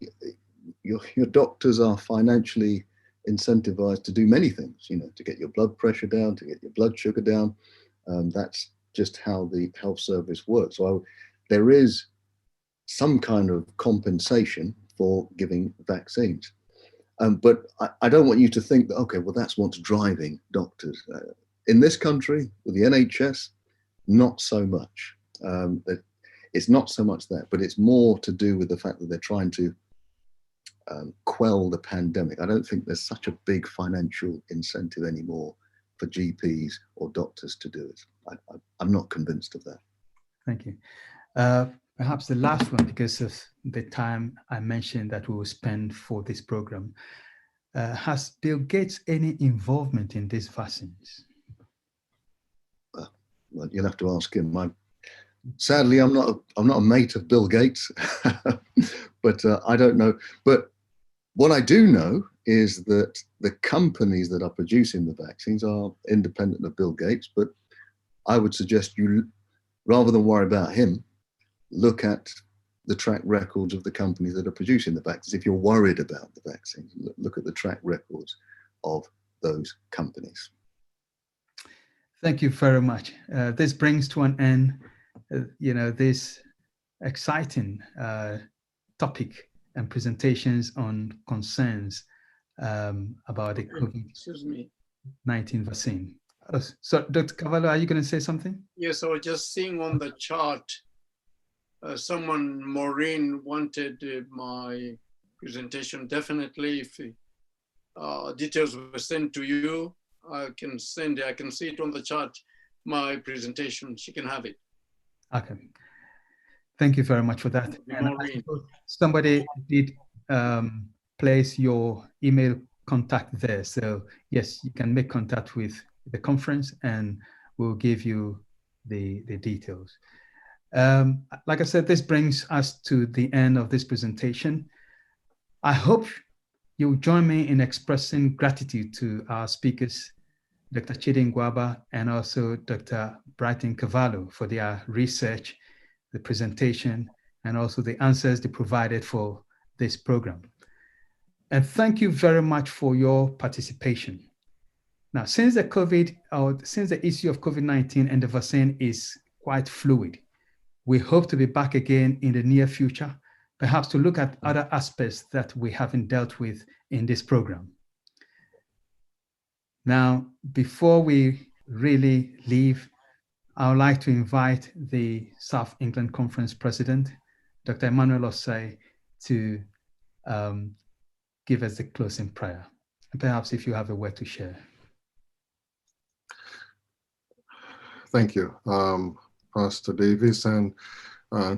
your doctors are financially incentivized to do many things, to get your blood pressure down, to get your blood sugar down. That's just how the health service works. So there is some kind of compensation for giving vaccines. But I don't want you to think that, okay, well, that's what's driving doctors. In this country, with the NHS, not so much. It's not so much that, but it's more to do with the fact that they're trying to quell the pandemic. I don't think there's such a big financial incentive anymore for GPs or doctors to do it. I'm not convinced of that. Thank you. Perhaps the last one, because of the time I mentioned that we will spend for this program. Has Bill Gates any involvement in these vaccines? Well, you'll have to ask him. Sadly, I'm not a mate of Bill Gates, but I don't know. But what I do know is that the companies that are producing the vaccines are independent of Bill Gates. But I would suggest you, rather than worry about him, look at the track records of the companies that are producing the vaccines. If you're worried about the vaccines, look at the track records of those companies. Thank you very much. This brings to an end, this exciting topic and presentations on concerns about the COVID-19 vaccine. So, Dr. Kavaloh, are you going to say something? Yes, I was just seeing on the chart, Maureen wanted my presentation. Definitely, if details were sent to you, I can see it on the chart, my presentation. She can have it. Okay. Thank you very much for that. And somebody did place your email contact there. So yes, you can make contact with the conference and we'll give you the details. Like I said, this brings us to the end of this presentation. I hope you'll join me in expressing gratitude to our speakers, Dr. Chidi Ngwaba, and also Dr. Brighton Kavaloh for their research, the presentation, and also the answers they provided for this program. And thank you very much for your participation. Now, since the issue of COVID-19 and the vaccine is quite fluid, we hope to be back again in the near future, perhaps to look at other aspects that we haven't dealt with in this program. Now, before we really leave, I would like to invite the South England Conference President, Dr. Emmanuel Osei, to give us the closing prayer. And perhaps if you have a word to share. Thank you, Pastor Davis, and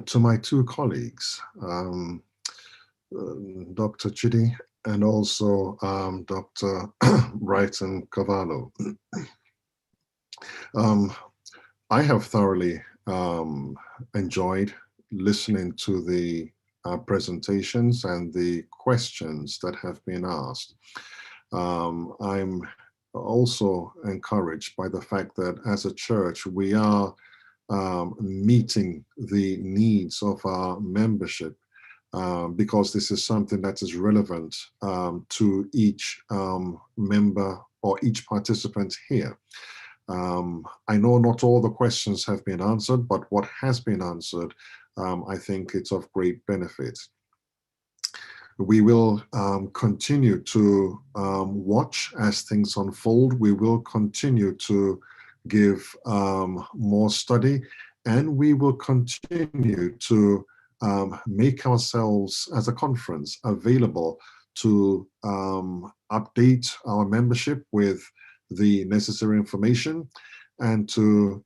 to my two colleagues, Dr. Chidi and also Dr. Brighton Kavaloh. I have thoroughly enjoyed listening to the presentations and the questions that have been asked. I'm also encouraged by the fact that as a church, we are meeting the needs of our membership because this is something that is relevant to each member or each participant here. I know not all the questions have been answered, but what has been answered, I think it's of great benefit. We will continue to watch as things unfold. We will continue to give more study, and we will continue to make ourselves as a conference available to update our membership with the necessary information and to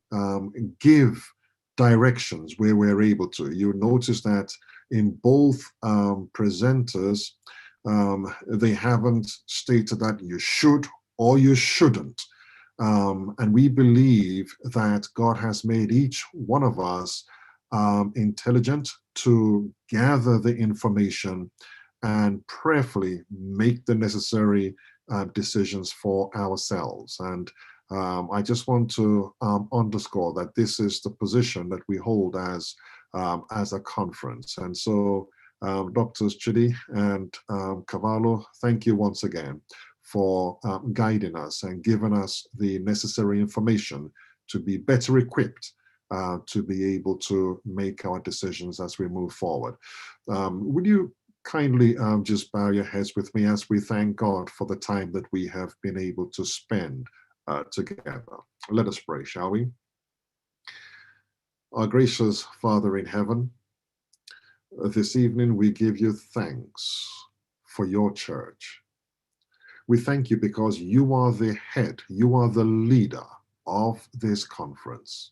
give directions where we're able to. You notice that in both presenters, they haven't stated that you should or you shouldn't. And we believe that God has made each one of us intelligent to gather the information and prayerfully make the necessary decisions for ourselves. And I just want to underscore that this is the position that we hold as a conference. And so, Drs. Chidi and Kavaloh, thank you once again for guiding us and giving us the necessary information to be better equipped to be able to make our decisions as we move forward. Would you kindly just bow your heads with me as we thank God for the time that we have been able to spend together. Let us pray, shall we? Our gracious Father in heaven, this evening we give you thanks for your church. We thank you because you are the head, you are the leader of this conference.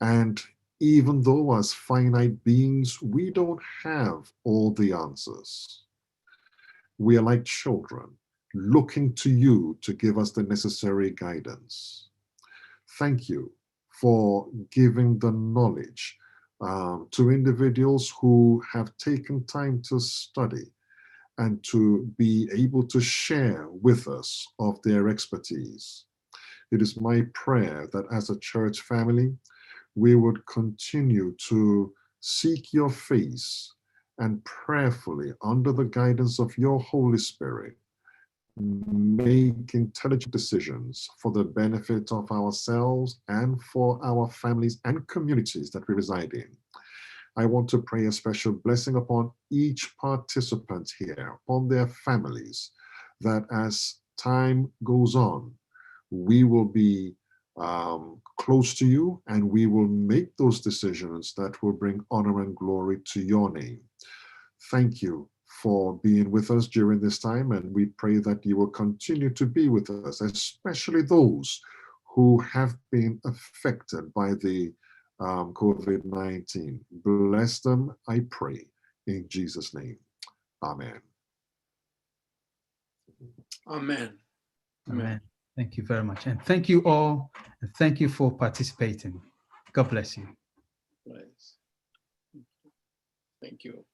And even though as finite beings, we don't have all the answers, we are like children looking to you to give us the necessary guidance. Thank you for giving the knowledge to individuals who have taken time to study and to be able to share with us of their expertise. It is my prayer that as a church family, we would continue to seek your face and prayerfully, under the guidance of your Holy Spirit, make intelligent decisions for the benefit of ourselves and for our families and communities that we reside in. I want to pray a special blessing upon each participant here, upon their families, that as time goes on, we will be close to you and we will make those decisions that will bring honor and glory to your name. Thank you for being with us during this time, and we pray that you will continue to be with us, especially those who have been affected by the COVID-19. Bless them, I pray, in Jesus' name. Amen. Amen. Amen. Thank you very much. And thank you all. And thank you for participating. God bless you. Thank you.